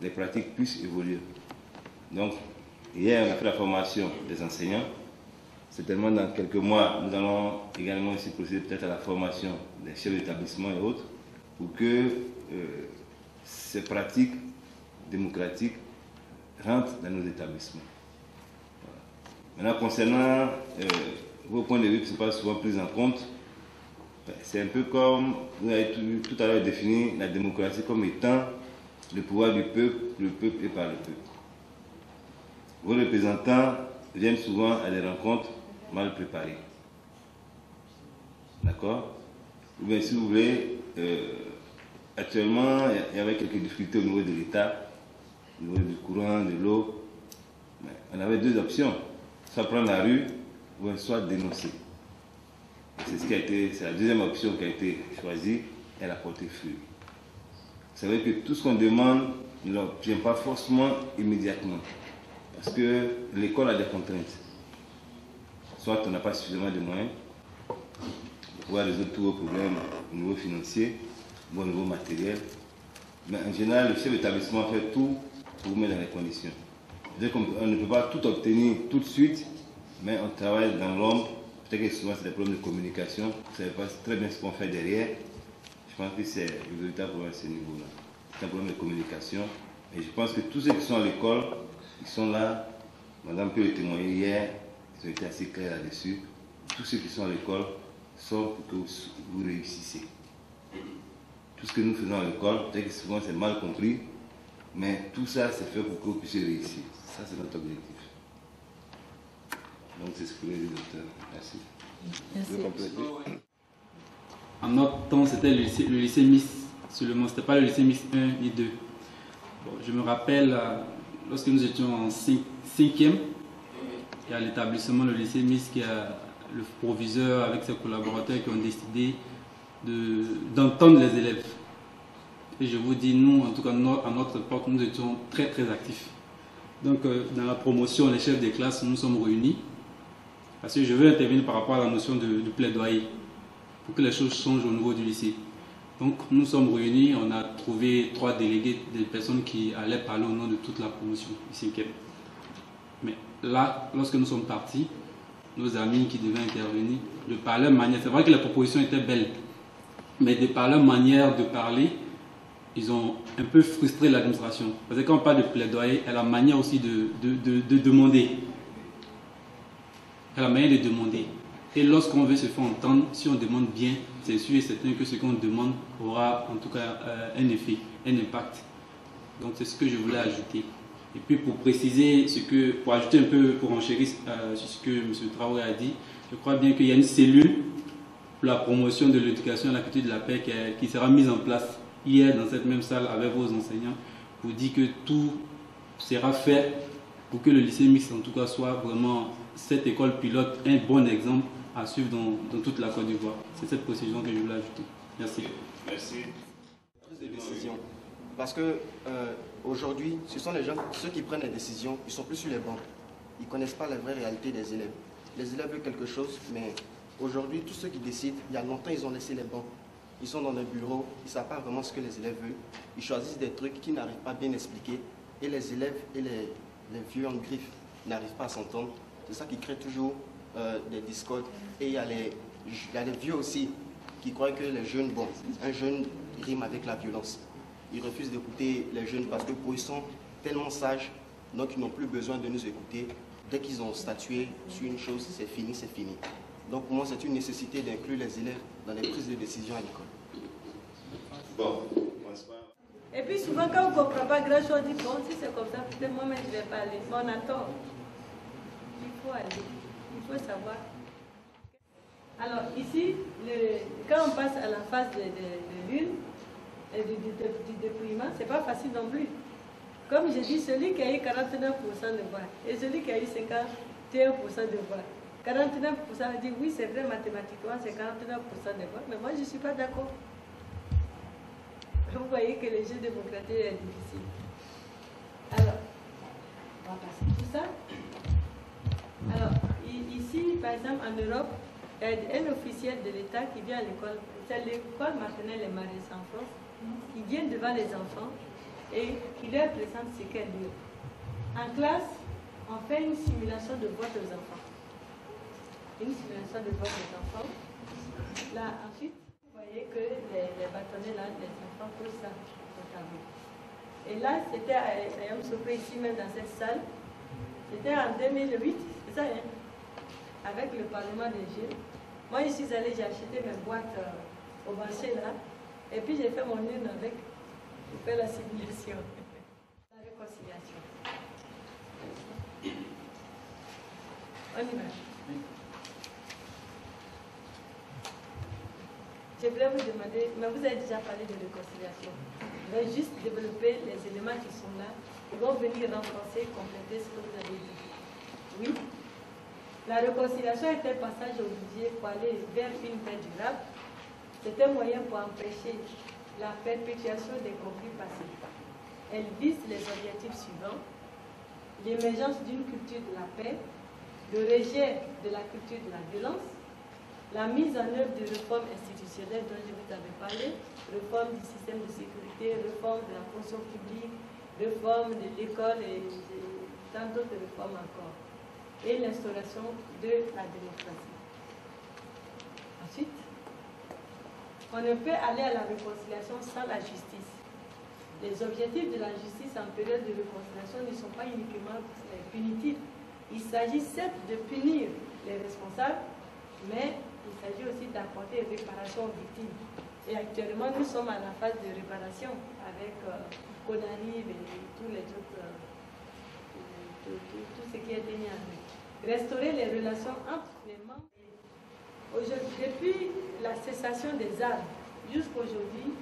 des pratiques puissent évoluer. Donc hier on a fait la formation des enseignants. Certainement dans quelques mois, nous allons également aussi procéder peut-être à la formation des chefs d'établissement et autres pour que ces pratiques démocratiques rentrent dans nos établissements. Voilà. Maintenant, concernant vos points de vue qui ne sont pas souvent pris en compte, c'est un peu comme vous avez tout à l'heure défini la démocratie comme étant le pouvoir du peuple et par le peuple. Vos représentants viennent souvent à des rencontres mal préparées. D'accord? Ou bien si vous voulez, actuellement, il y avait quelques difficultés au niveau de l'État, au niveau du courant, de l'eau. On avait deux options, soit prendre la rue ou soit dénoncer. C'est la deuxième option qui a été choisie, elle a porté fruit. C'est vrai que tout ce qu'on demande ne l'obtient pas forcément immédiatement. Parce que l'école a des contraintes. Soit on n'a pas suffisamment de moyens pour pouvoir résoudre tous vos problèmes au niveau financier ou au niveau matériel. Mais en général, le chef d'établissement fait tout pour vous mettre dans les conditions. C'est-à-dire qu'on ne peut pas tout obtenir tout de suite, mais on travaille dans l'ombre. Peut-être que souvent c'est des problèmes de communication. Vous ne savez pas très bien ce qu'on fait derrière. Je pense que c'est le véritable problème à ce niveau-là. C'est un problème de communication. Et je pense que tous ceux qui sont à l'école, ils sont là. Madame peut le témoigner hier, ils ont été assez clairs là-dessus. Tous ceux qui sont à l'école sont pour que vous réussissez. Tout ce que nous faisons à l'école, peut-être que souvent c'est mal compris, mais tout ça c'est fait pour que vous puissiez réussir. Ça c'est notre objectif. Donc c'est ce que les docteurs. Merci. Merci. En notre temps, c'était le lycée Miss seulement, c'était pas le lycée Miss 1 ni 2. Bon, je me rappelle, lorsque nous étions en 5e, il y a l'établissement, le lycée Miss, qui a le proviseur avec ses collaborateurs qui ont décidé d'entendre les élèves. Et je vous dis, nous, en tout cas à notre époque, nous étions très très actifs. Donc dans la promotion, les chefs des classes, nous sommes réunis. Parce que je veux intervenir par rapport à la notion de plaidoyer, pour que les choses changent au niveau du lycée. Donc nous sommes réunis, on a trouvé 3 délégués, des personnes qui allaient parler au nom de toute la promotion du 5e. Mais là, lorsque nous sommes partis, nos amis qui devaient intervenir, de par leur manière, c'est vrai que les propositions étaient belles, mais de par leur manière de parler, ils ont un peu frustré l'administration. Parce que quand on parle de plaidoyer, elle a la manière aussi de demander. la manière de demander. Et lorsqu'on veut se faire entendre, si on demande bien, c'est sûr et certain que ce qu'on demande aura en tout cas un effet, un impact. Donc c'est ce que je voulais ajouter. Et puis pour préciser, pour ajouter un peu, pour enchérir sur ce que M. Traoré a dit, je crois bien qu'il y a une cellule pour la promotion de l'éducation et de la culture de la paix qui sera mise en place hier dans cette même salle avec vos enseignants pour dire que tout sera fait pour que le lycée mixte en tout cas soit vraiment cette école pilote, un bon exemple à suivre dans toute la Côte d'Ivoire. C'est cette précision que je voulais ajouter. Merci. Merci. Prise de décision. Parce que aujourd'hui, ce sont les gens, ceux qui prennent les décisions, ils sont plus sur les bancs. Ils ne connaissent pas la vraie réalité des élèves. Les élèves veulent quelque chose, mais aujourd'hui, tous ceux qui décident, il y a longtemps, ils ont laissé les bancs. Ils sont dans le bureau, ils ne savent pas vraiment ce que les élèves veulent. Ils choisissent des trucs qu'ils n'arrivent pas à bien expliquer. Et les élèves et les vieux en griffe n'arrivent pas à s'entendre. C'est ça qui crée toujours des discordes. Et il y a les vieux aussi qui croient que les jeunes, bon, un jeune rime avec la violence. Ils refusent d'écouter les jeunes parce que pour eux, ils sont tellement sages, donc ils n'ont plus besoin de nous écouter. Dès qu'ils ont statué sur une chose, c'est fini, c'est fini. Donc pour moi, c'est une nécessité d'inclure les élèves dans les prises de décision à l'école. Bon. Et puis souvent, quand on ne comprend pas grand-chose, on dit, bon, si c'est comme ça, peut-être moi-même, je ne vais pas aller. Mais on a tort. Il faut aller. Il faut savoir. Alors ici, quand on passe à la phase de l'une, du dépouillement, ce n'est pas facile non plus. Comme je dis, celui qui a eu 49% de voix et celui qui a eu 51% de voix. 49% dit oui, c'est vrai, mathématiquement, c'est 49% de voix, mais moi, je ne suis pas d'accord. Vous voyez que le jeu démocratique est difficile. Alors, on va passer tout ça. Alors, ici, par exemple, en Europe, il y a un officiel de l'État qui vient à l'école, c'est l'école maternelle et Marais en France, qui vient devant les enfants et qui leur présente ce qu'elle dit. En classe, on fait une simulation de vote aux enfants. Une simulation de vote aux enfants. Là, ensuite, vous voyez que les bâtonnets, là, les enfants posent ça au tableau. Et là, c'était à Yam Sopé, ici même dans cette salle. C'était en 2008, c'est ça, hein? Avec le Parlement des jeunes. Moi, je suis allée, j'ai acheté mes boîtes au marché là, et puis j'ai fait mon urne avec, j'ai fait la simulation, la réconciliation. On y va. Je voulais vous demander, mais vous avez déjà parlé de réconciliation. Je vais juste développer les éléments qui sont là, qui vont venir renforcer, compléter ce que vous avez dit. Oui. La réconciliation est un passage obligé pour aller vers une paix durable. C'est un moyen pour empêcher la perpétuation des conflits passés. Elle vise les objectifs suivants: l'émergence d'une culture de la paix, le rejet de la culture de la violence, la mise en œuvre de réformes institutionnelles dont je vous avais parlé, réforme du système de sécurité, réforme de la fonction publique, réforme de l'école et tant d'autres réformes encore, et l'instauration de la démocratie. Ensuite, on ne peut aller à la réconciliation sans la justice. Les objectifs de la justice en période de réconciliation ne sont pas uniquement punitifs. Il s'agit certes de punir les responsables, mais il s'agit aussi d'apporter réparation aux victimes. Et actuellement, nous sommes à la phase de réparation avec Conarive et tous les autres, tout ce qui a été mis en œuvre. Restaurer les relations entre les membres. Depuis la cessation des armes jusqu'à aujourd'hui,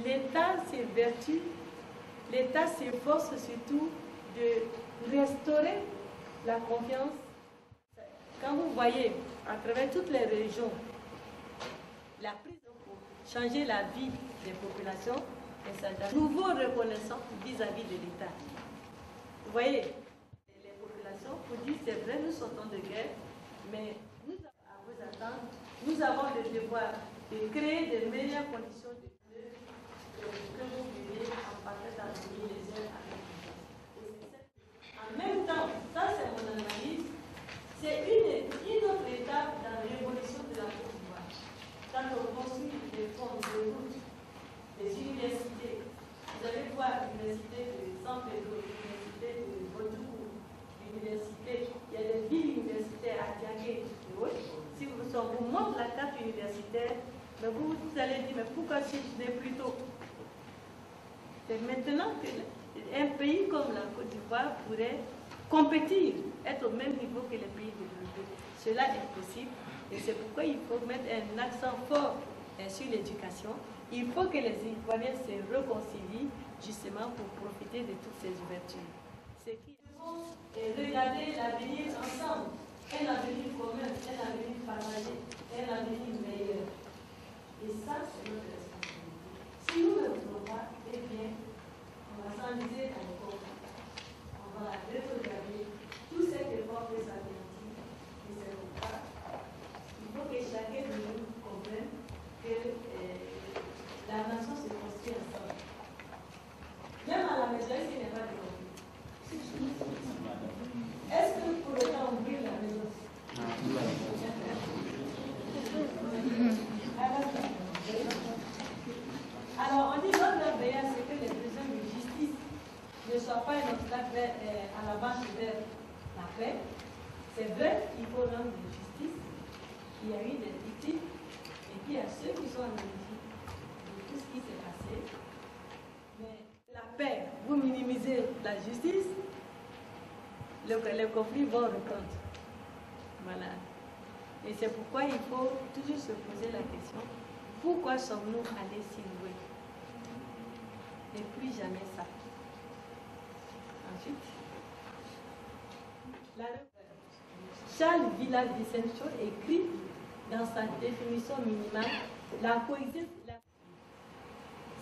l'État s'évertue, l'État s'efforce surtout de restaurer la confiance. Quand vous voyez à travers toutes les régions la prise pour changer la vie des populations, c'est un nouveau reconnaissant vis-à-vis de l'État. Vous voyez, les populations vous disent c'est vrai, nous sortons de guerre, mais nous avons à vous attendre, nous avons le devoir de créer de meilleures conditions de vie que vous vivez en parfaite harmonie les uns avec les autres. En même temps, ça c'est mon analyse, c'est une autre étape dans la révolution de la Côte d'Ivoire. Quand on construit des ponts, des routes, des universités, vous allez voir l'université de San Pedro, l'université de Bodougou, l'université, il y a des villes universitaires à Diagué, vous allez dire, mais pourquoi si je n'ai plus tôt? C'est maintenant qu'un pays comme la Côte d'Ivoire pourrait compétir, être au même niveau que les pays développés. Cela est possible et c'est pourquoi il faut mettre un accent fort sur l'éducation. Il faut que les Ivoiriens se réconcilient justement pour profiter de toutes ces ouvertures. C'est qu'ils vont regarder l'avenir ensemble, un avenir commun, un avenir partagé, un avenir meilleur. Et ça, c'est notre responsabilité. Si nous ne le faisons pas, eh bien, on va s'enliser à l'époque. On va regarder tout cet effort que ça garantit. Et c'est pourquoi il faut que chacun de nous comprenne que la nation se construit ensemble. Même à la maison, est-ce qu'il n'y a pas de conflit? Est-ce que vous pouvez ouvrir la maison? Alors, on dit notre veillage, c'est que les besoins de justice ne soient pas un obstacle à la marche vers la paix. C'est vrai qu'il faut rendre de justice. Il y a eu des victimes, et puis il y a ceux qui sont en origine de tout ce qui s'est passé. Mais la paix, vous minimisez la justice, les conflits vont reprendre. Voilà. Et c'est pourquoi il faut toujours se poser la question, pourquoi sommes-nous allés si loin? Et plus jamais ça. Ensuite, Charles Villard-Vicente écrit dans sa définition minimale la coexistence.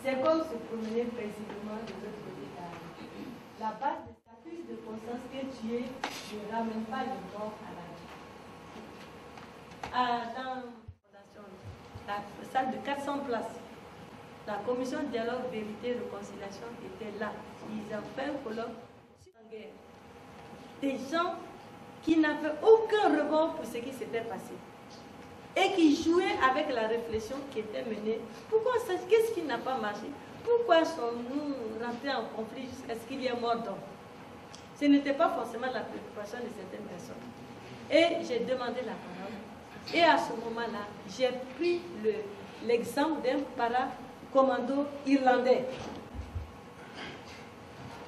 C'est comme se promener paisiblement de l'autre côté de la base de ta prise de conscience que tu es ne ramène pas le mort à la vie. Dans la salle de 400 places, la commission de dialogue, vérité et réconciliation était là. Ils ont fait un colloque sur la guerre. Des gens qui n'avaient aucun rebond pour ce qui s'était passé et qui jouaient avec la réflexion qui était menée. Pourquoi ça? Qu'est-ce qui n'a pas marché? Pourquoi sommes-nous rentrés en conflit jusqu'à ce qu'il y ait mort d'homme? Ce n'était pas forcément la préoccupation de certaines personnes. Et j'ai demandé la parole. Et à ce moment-là, j'ai pris l'exemple d'un paracommando irlandais.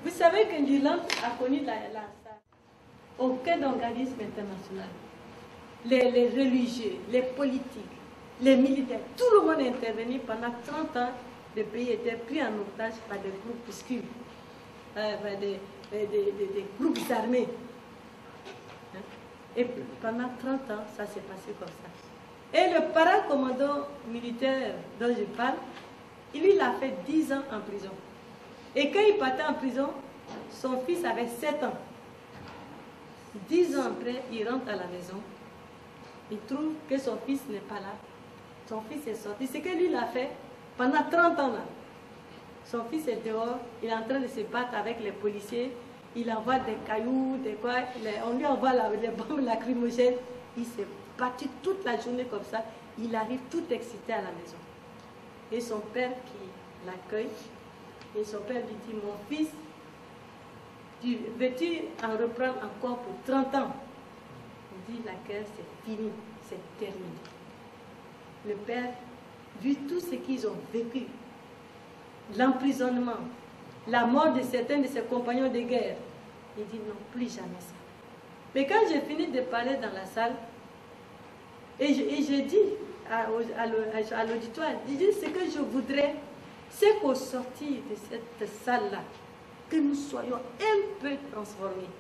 Vous savez que l'Irlande a connu aucun organisme international. Les religieux, les politiques, les militaires, tout le monde est intervenu pendant 30 ans. Le pays était pris en otage par des groupuscules, des groupes armés. Et pendant 30 ans, ça s'est passé comme ça. Et le paracommando militaire dont je parle, il a fait 10 ans en prison. Et quand il partait en prison, son fils avait 7 ans. 10 ans après, il rentre à la maison. Il trouve que son fils n'est pas là. Son fils est sorti. Ce que lui il a fait pendant 30 ans là. Son fils est dehors, il est en train de se battre avec les policiers. Il envoie des cailloux, des quoi. On lui envoie les bombes lacrymogènes. Il s'est battu toute la journée comme ça. Il arrive tout excité à la maison. Et son père qui l'accueille, et son père lui dit, mon fils, veux-tu en reprendre encore pour 30 ans? Il dit, la guerre c'est fini, c'est terminé. Le père, vu tout ce qu'ils ont vécu, l'emprisonnement, la mort de certains de ses compagnons de guerre, il dit non, plus jamais ça. Mais quand j'ai fini de parler dans la salle, et j'ai dit à l'auditoire, j'ai dit ce que je voudrais, c'est qu'au sortir de cette salle-là, que nous soyons un peu transformés.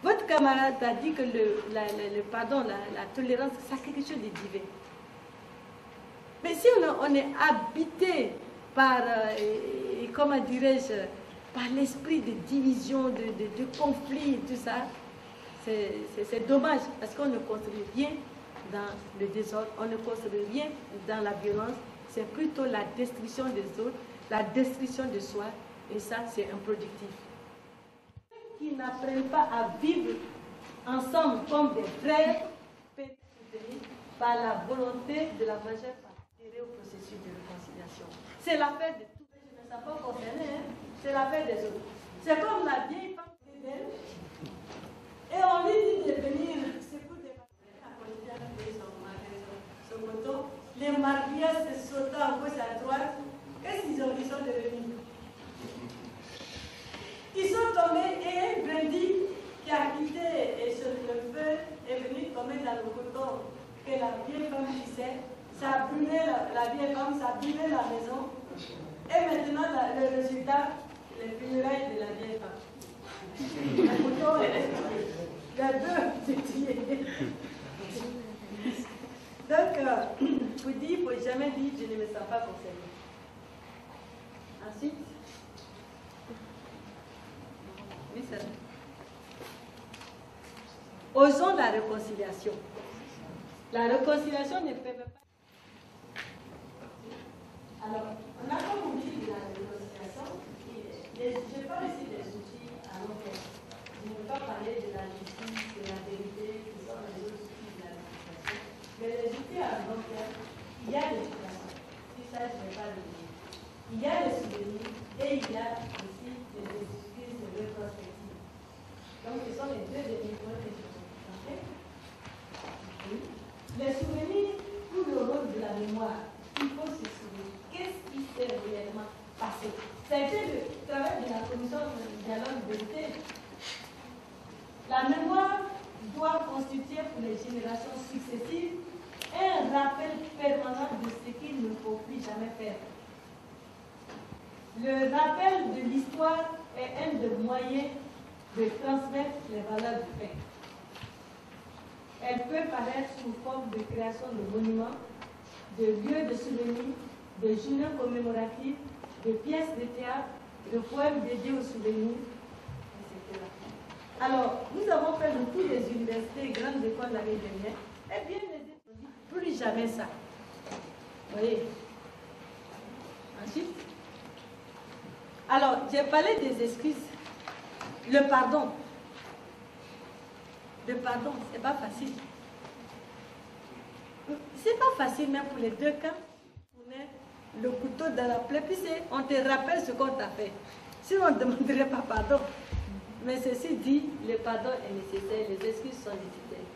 Votre camarade a dit que le pardon, la tolérance, c'est quelque chose de divin. Mais si on est habité par, comment dirais-je, par l'esprit de division, de conflit, tout ça, c'est dommage parce qu'on ne construit rien dans le désordre, on ne construit rien dans la violence, c'est plutôt la destruction des autres, la destruction de soi, et ça c'est improductif. Ceux qui n'apprennent pas à vivre ensemble comme des frères, peuvent être soutenus par la volonté de la majeure partie au processus de réconciliation. C'est l'affaire de tous, je ne sais pas concerner, hein? C'est l'affaire des autres. C'est comme la vieille femme d'Éden, et on lui dit de venir, c'est pour des son couteau, les Marbias sautant à gauche à droite, qu'est-ce qu'ils ont dit? Ils sont devenus. Ils sont tombés et un brandy qui a quitté et sur le feu est venu tomber dans le coton que la vieille femme disait. Ça a brûlé la vieille femme, ça a brûlé la maison. Et maintenant, le résultat, les funérailles de la vieille femme. Le coton est resté. Les deux étaient. Donc, vous dites, il ne faut jamais dire je ne me sens pas concerné. Ensuite, oui, ça. Osons la réconciliation. La réconciliation ne peut pas. Alors, on a comme outil de la réconciliation. Je parle ici des outils à long terme. Je ne veux pas parler de la justice, de la vérité, qui sont les autres outils de la réconciliation. Mais les outils à long terme, il y a l'éducation. Si ça, je ne vais pas le dire. Il y a les souvenirs et il y a aussi les excuses de rétrospective. Donc, ce sont les deux derniers points que je vais présenter. Les souvenirs pour le rôle de la mémoire. Il faut se souvenir. Qu'est-ce qui s'est réellement passé? Ça a été le travail de la commission de dialogue de vérité. La mémoire doit constituer pour les générations successives un rappel permanent de ce qu'il ne faut plus jamais faire. Le rappel de l'histoire est un des moyens de transmettre les valeurs du fait. Elle peut paraître sous forme de création de monuments, de lieux de souvenirs, de journées commémoratives, de pièces de théâtre, de poèmes dédiés aux souvenirs, etc. Alors, nous avons fait le tour des universités et grandes écoles l'année dernière. Eh bien, les étudiants disent plus jamais ça. Vous voyez? Ensuite, alors, j'ai parlé des excuses. Le pardon. Le pardon, c'est pas facile. C'est pas facile, même pour les deux cas. On met le couteau dans la plaie, puis on te rappelle ce qu'on t'a fait. Sinon, on ne demanderait pas pardon. Mais ceci dit, le pardon est nécessaire, les excuses sont nécessaires.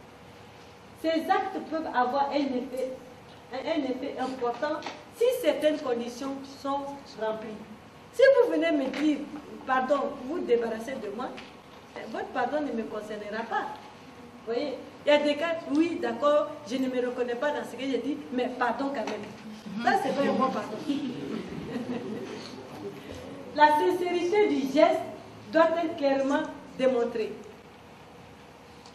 Ces actes peuvent avoir un effet important si certaines conditions sont remplies. Si vous venez me dire, pardon, vous vous débarrassez de moi, votre pardon ne me concernera pas. Vous voyez, il y a des cas, oui, d'accord, je ne me reconnais pas dans ce que j'ai dit, mais pardon quand même. Ça, c'est pas un bon pardon. La sincérité du geste doit être clairement démontrée.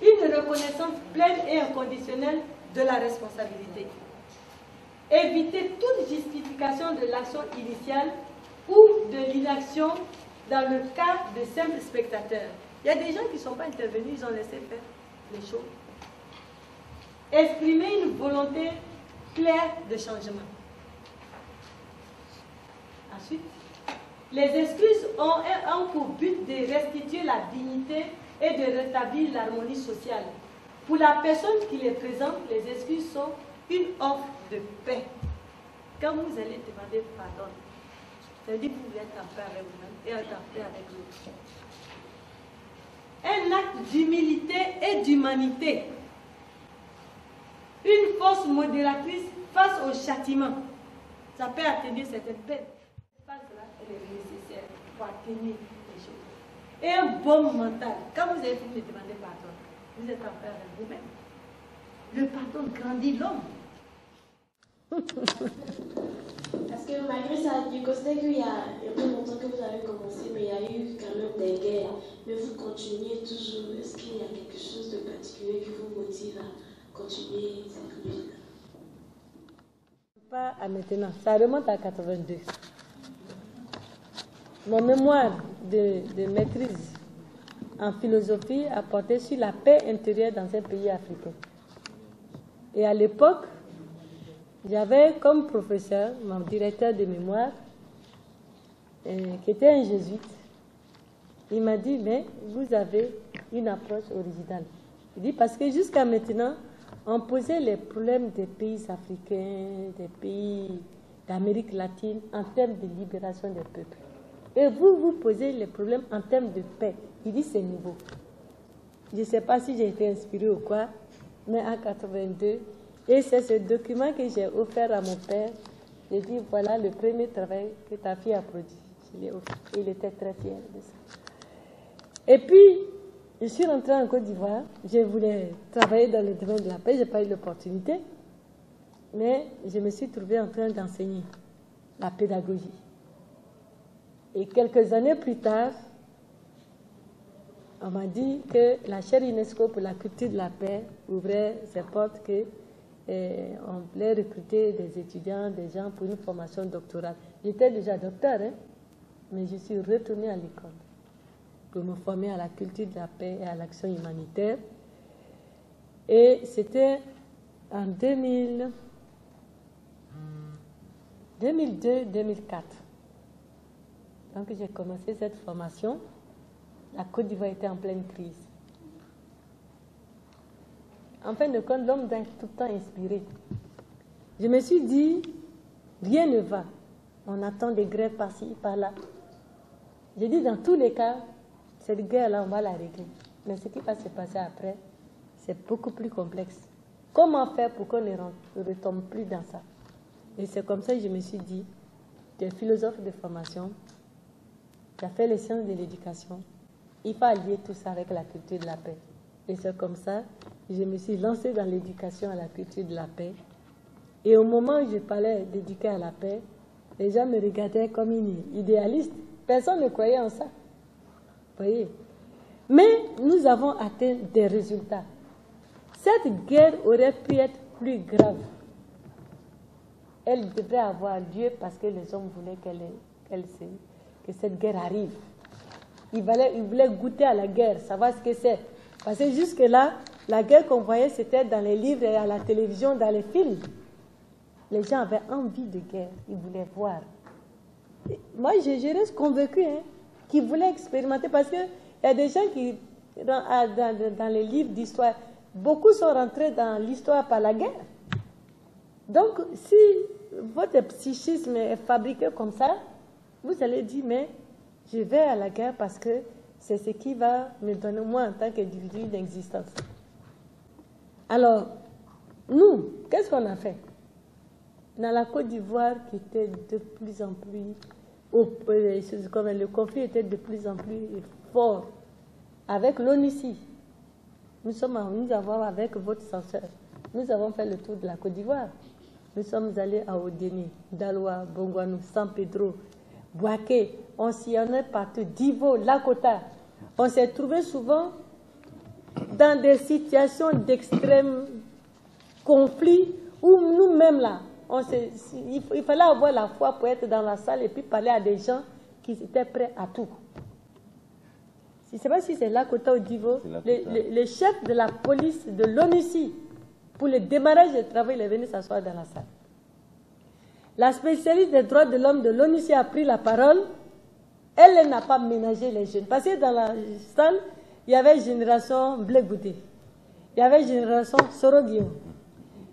Une reconnaissance pleine et inconditionnelle de la responsabilité. Éviter toute justification de l'action initiale ou de l'inaction dans le cas de simples spectateurs. Il y a des gens qui ne sont pas intervenus, ils ont laissé faire les choses. Exprimer une volonté claire de changement. Ensuite, les excuses ont pour but de restituer la dignité et de rétablir l'harmonie sociale. Pour la personne qui les présente, les excuses sont une offre de paix. Quand vous allez demander pardon, ça veut dire que vous êtes en paix avec vous-même et en paix avec l'autre. Un acte d'humilité et d'humanité. Une force modératrice face au châtiment. Ça peut atténuer certaines peines. Cette phase-là, elle est nécessaire pour atténuer les choses. Et un bon mental. Quand vous avez fini de demander pardon, vous êtes en paix avec vous-même. Le pardon grandit l'homme. Parce que malgré ça, je constate qu'il y a peu longtemps que vous avez commencé, mais il y a eu quand même des guerres. Mais vous continuez toujours. Est-ce qu'il y a quelque chose de particulier qui vous motive à continuer cette lutte? Pas à maintenant, ça remonte à 82. Mon mémoire de maîtrise en philosophie a porté sur la paix intérieure dans un pays africain. Et à l'époque, j'avais comme professeur mon directeur de mémoire, qui était un jésuite. Il m'a dit, mais vous avez une approche originale. Il dit, parce que jusqu'à maintenant, on posait les problèmes des pays africains, des pays d'Amérique latine, en termes de libération des peuples. Et vous, vous posez les problèmes en termes de paix. Il dit, c'est nouveau. Je ne sais pas si j'ai été inspirée ou quoi, mais en 82, Et c'est ce document que j'ai offert à mon père. J'ai dit, voilà le premier travail que ta fille a produit. Je l'ai offert. Il était très fier de ça. Et puis, je suis rentrée en Côte d'Ivoire. Je voulais travailler dans le domaine de la paix. Je n'ai pas eu l'opportunité. Mais je me suis trouvée en train d'enseigner la pédagogie. Et quelques années plus tard, on m'a dit que la chaire UNESCO pour la culture de la paix ouvrait ses portes, qu'on voulait recruter des étudiants, des gens pour une formation doctorale. J'étais déjà docteur, hein, mais je suis retournée à l'école pour me former à la culture de la paix et à l'action humanitaire. Et c'était en 2002-2004. Donc j'ai commencé cette formation. La Côte d'Ivoire était en pleine crise. En fin de compte, l'homme doit être tout le temps inspiré. Je me suis dit, rien ne va. On attend des grèves par-ci, par-là. J'ai dit, dans tous les cas, cette guerre-là, on va la régler. Mais ce qui va se passer après, c'est beaucoup plus complexe. Comment faire pour qu'on ne retombe plus dans ça? Et c'est comme ça que je me suis dit, tu es philosophe de formation, tu as fait les sciences de l'éducation, il faut allier tout ça avec la culture de la paix. Et c'est comme ça que je me suis lancée dans l'éducation à la culture de la paix. Et au moment où je parlais d'éduquer à la paix, les gens me regardaient comme une idéaliste. Personne ne croyait en ça. Vous voyez? Mais nous avons atteint des résultats. Cette guerre aurait pu être plus grave. Elle devrait avoir lieu parce que les hommes voulaient que cette guerre arrive. Ils voulaient goûter à la guerre, savoir ce que c'est. Parce que jusque-là, la guerre qu'on voyait, c'était dans les livres et à la télévision, dans les films. Les gens avaient envie de guerre, ils voulaient voir. Et moi, je reste convaincue qu'ils voulaient expérimenter parce qu'il y a des gens qui, dans les livres d'histoire, beaucoup sont rentrés dans l'histoire par la guerre. Donc, si votre psychisme est fabriqué comme ça, vous allez dire, mais je vais à la guerre parce que c'est ce qui va me donner, moi, en tant qu'individu, une existence. Alors, nous, qu'est-ce qu'on a fait? Dans la Côte d'Ivoire, qui était de plus en plus, le conflit était de plus en plus fort, avec l'ONUCI, nous avons, avec votre censeur, nous avons fait le tour de la Côte d'Ivoire. Nous sommes allés à Odéni, Daloa, Bongouanou, San Pedro, Bouaké, on s'y en est partout, Divo, Lakota. On s'est trouvé souvent dans des situations d'extrême conflit où nous-mêmes là, il fallait avoir la foi pour être dans la salle et puis parler à des gens qui étaient prêts à tout. Je ne sais pas si c'est Lakota ou Divo, le chef de la police de l'ONUCI, pour le démarrage du travail, il est venu s'asseoir dans la salle. La spécialiste des droits de l'homme de l'ONUCI a pris la parole. Elle n'a pas ménagé les jeunes. Parce que dans la salle, il y avait Génération Blé Goudé. Il y avait Génération Sorogio.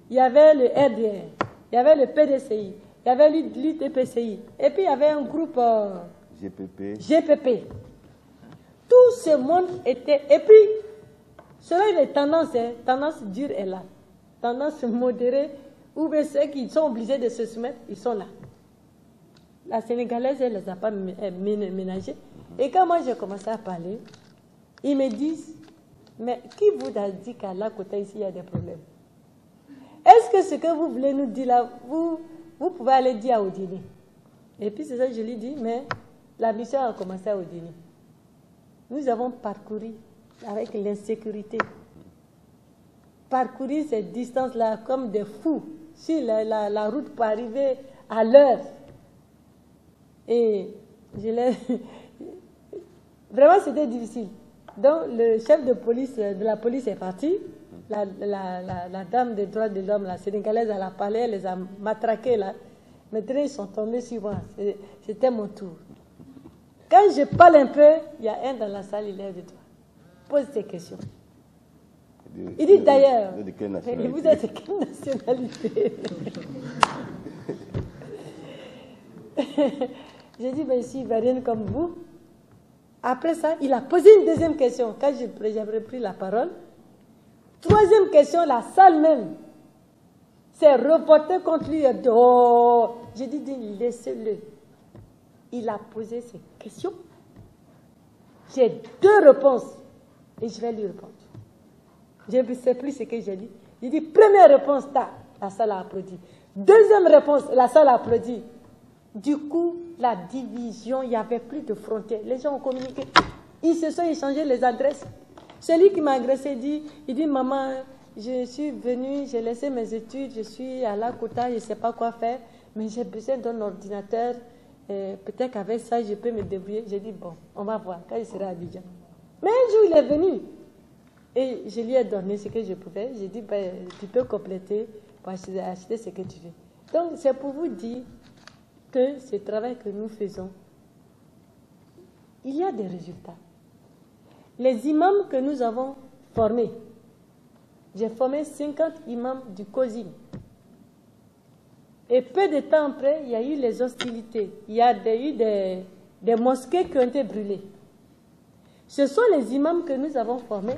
Il y avait le RDR. Il y avait le PDCI. Il y avait l'UTPCI. Et puis il y avait un groupe GPP. Tout ce monde était... Et puis, selon les tendances, tendance dure est là. Tendance modérée, ou bien ceux qui sont obligés de se soumettre, ils sont là. La Sénégalaise, elle ne les a pas ménagés. Et quand moi j'ai commencé à parler, ils me disent, mais qui vous a dit qu'à la côté ici, il y a des problèmes? Est-ce que ce que vous voulez nous dire là, vous pouvez aller dire à Odini? Et puis c'est ça que je lui dis, mais la mission a commencé à Odini. Nous avons parcouru avec l'insécurité, parcourir ces distances-là comme des fous sur la route pour arriver à l'heure. Et vraiment, c'était difficile. Donc, le chef de la police est parti. La dame des droits de l'homme, la Sénégalaise, elle a parlé, elle les a matraqués là. Maintenant, ils sont tombés sur moi. C'était mon tour. Quand je parle un peu, il y a un dans la salle, il lève le doigt. Pose tes questions. Il dit d'ailleurs, vous êtes de quelle nationalité? J'ai dit, ben ici, Ivoirienne comme vous. Après ça, il a posé une deuxième question. Quand j'avais pris la parole, troisième question, la salle même. s'est reporté contre lui. Oh, j'ai dit, laissez-le. Il a posé ses questions. J'ai 2 réponses et je vais lui répondre. Je ne sais plus ce que j'ai dit. Il dit, première réponse, la salle a applaudi. Deuxième réponse, la salle a applaudi. Du coup, la division, il n'y avait plus de frontières. Les gens ont communiqué. Ils se sont échangés les adresses. Celui qui m'a agressé il dit, maman, je suis venu, j'ai laissé mes études, je suis à la Kota, je ne sais pas quoi faire, mais j'ai besoin d'un ordinateur. Peut-être qu'avec ça, je peux me débrouiller. J'ai dit, bon, on va voir quand il sera à Abidjan. Mais un jour, il est venu. Et je lui ai donné ce que je pouvais. J'ai dit, tu peux compléter pour acheter ce que tu veux. Donc, c'est pour vous dire que ce travail que nous faisons, il y a des résultats. Les imams que nous avons formés, j'ai formé 50 imams du COSIM. Et peu de temps après, il y a eu les hostilités. Il y a eu des mosquées qui ont été brûlées. Ce sont les imams que nous avons formés.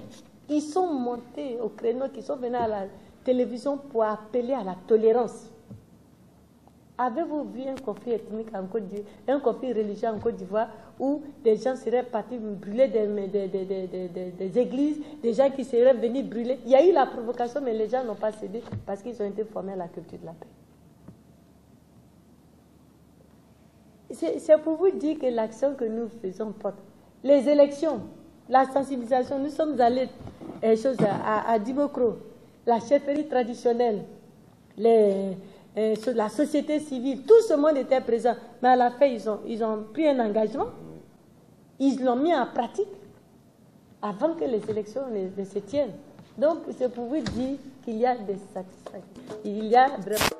Ils sont montés au créneau, qui sont venus à la télévision pour appeler à la tolérance. Avez-vous vu un conflit ethnique en Côte d'Ivoire, un conflit religieux en Côte d'Ivoire, où des gens seraient partis brûler des églises, des gens qui seraient venus brûler? Il y a eu la provocation, mais les gens n'ont pas cédé parce qu'ils ont été formés à la culture de la paix. C'est pour vous dire que l'action que nous faisons porte. Les élections, la sensibilisation, nous sommes allés à Dibokro, la chefferie traditionnelle, la société civile, tout ce monde était présent. Mais à la fin, ils ont pris un engagement, ils l'ont mis en pratique avant que les élections ne se tiennent. Donc, c'est pour vous dire qu'il y a des satisfactions. Il y a vraiment...